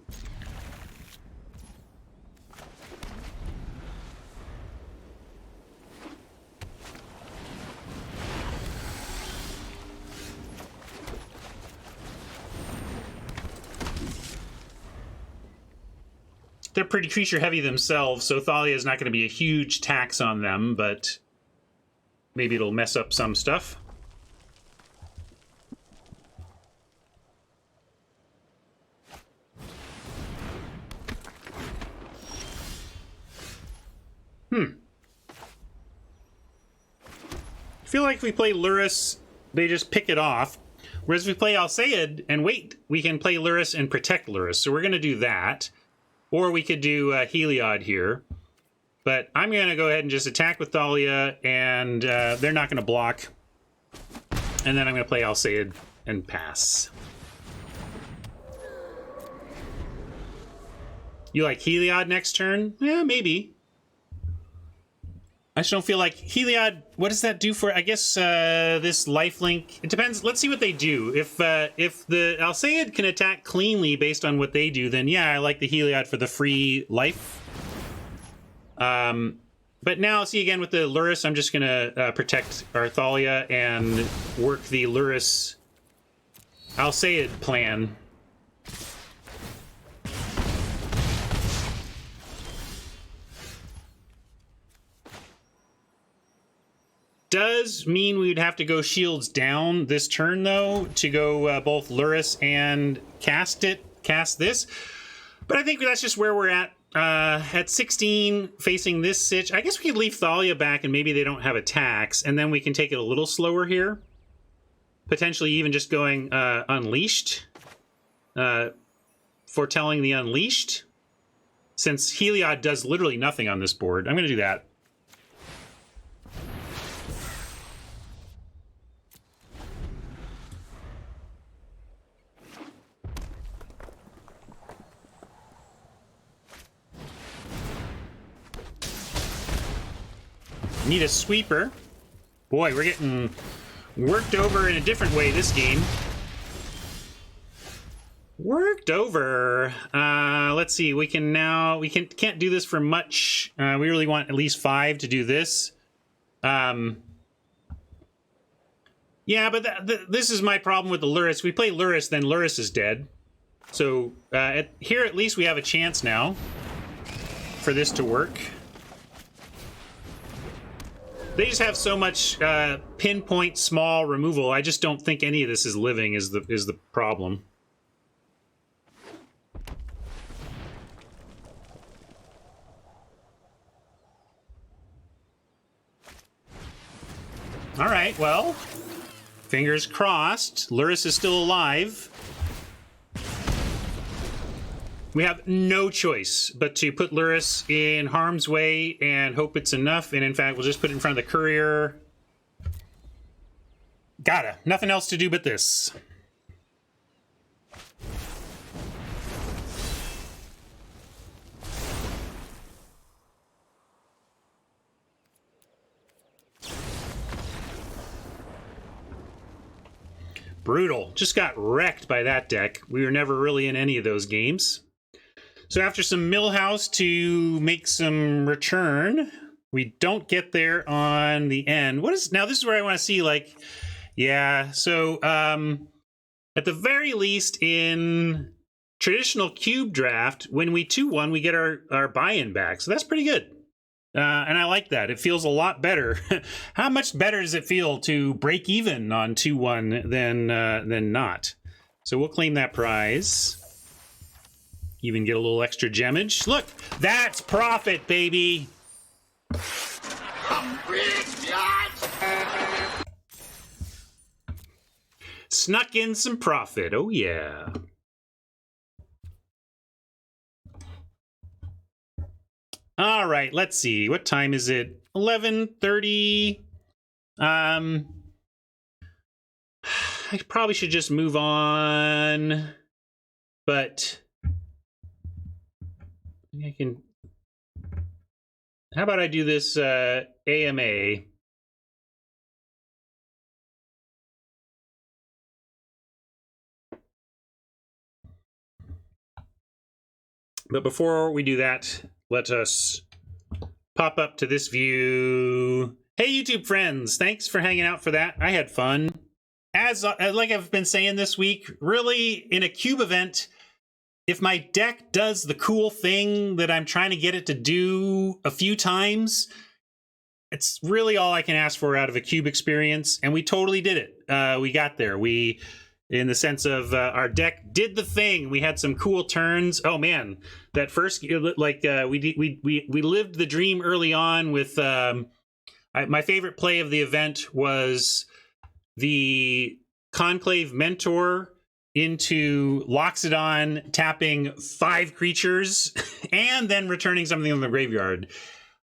[SPEAKER 1] They're pretty creature heavy themselves, so Thalia is not going to be a huge tax on them, but maybe it'll mess up some stuff. I feel like if we play Lurrus, they just pick it off. Whereas if we play Alseid and wait, we can play Lurrus and protect Lurrus. So we're going to do that. Or we could do Heliod here. But I'm going to go ahead and just attack with Thalia, and they're not going to block. And then I'm going to play Alseid and pass. You like Heliod next turn? Yeah, maybe. I just don't feel like Heliod. What does that do for? I guess this lifelink. It depends. Let's see what they do. If the Alseid can attack cleanly based on what they do, then yeah, I like the Heliod for the free life. But now, see again with the Lurrus, I'm just gonna protect our Thalia and work the Lurrus Alseid plan. Does mean we'd have to go shields down this turn, though, to go both Lurrus and cast this. But I think that's just where we're at 16, facing this sitch. I guess we could leave Thalia back, and maybe they don't have attacks, and then we can take it a little slower here. Potentially even just going Unleashed. Foretelling the Unleashed. Since Heliod does literally nothing on this board. I'm going to do that. Need a sweeper. Boy, we're getting worked over in a different way this game. Worked over. Let's see. We can't do this for much. We really want at least 5 to do this. Yeah, but this is my problem with the Lurrus. We play Lurrus, then Lurrus is dead. So here at least we have a chance now for this to work. They just have so much pinpoint small removal. I just don't think any of this is living is the problem. All right, well, fingers crossed. Lurrus is still alive. We have no choice but to put Lurrus in harm's way and hope it's enough. And in fact, we'll just put it in front of the courier. Gotta. Nothing else to do but this. Brutal. Just got wrecked by that deck. We were never really in any of those games. So after some Millhouse to make some return, we don't get there on the end. What is now? This is where I want to see, like, yeah. So at the very least, in traditional cube draft, when we 2-1, we get our buy-in back. So that's pretty good. And I like that. It feels a lot better. How much better does it feel to break even on 2-1 than not? So we'll claim that prize. Even get a little extra gemmage. Look, that's profit, baby. Snuck in some profit. Oh, yeah. All right, let's see. What time is it? 11:30. I probably should just move on, but I can. How about I do this AMA? But before we do that, let us pop up to this view. Hey, YouTube friends, thanks for hanging out for that. I had fun. As like I've been saying this week, really, in a cube event, if my deck does the cool thing that I'm trying to get it to do a few times, it's really all I can ask for out of a cube experience, and we totally did it. We got there. In the sense of our deck did the thing. We had some cool turns. Oh man, that first, like we lived the dream early on with my favorite play of the event was the Conclave Mentor into Loxodon, tapping 5 creatures and then returning something from the graveyard.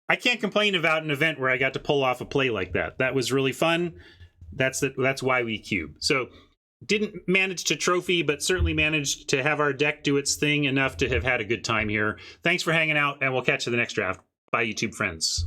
[SPEAKER 1] I can't complain about an event where I got to pull off a play like that. That was really fun. That's why we cube. So didn't manage to trophy, but certainly managed to have our deck do its thing enough to have had a good time here. Thanks for hanging out, and we'll catch you the next draft. Bye, YouTube friends.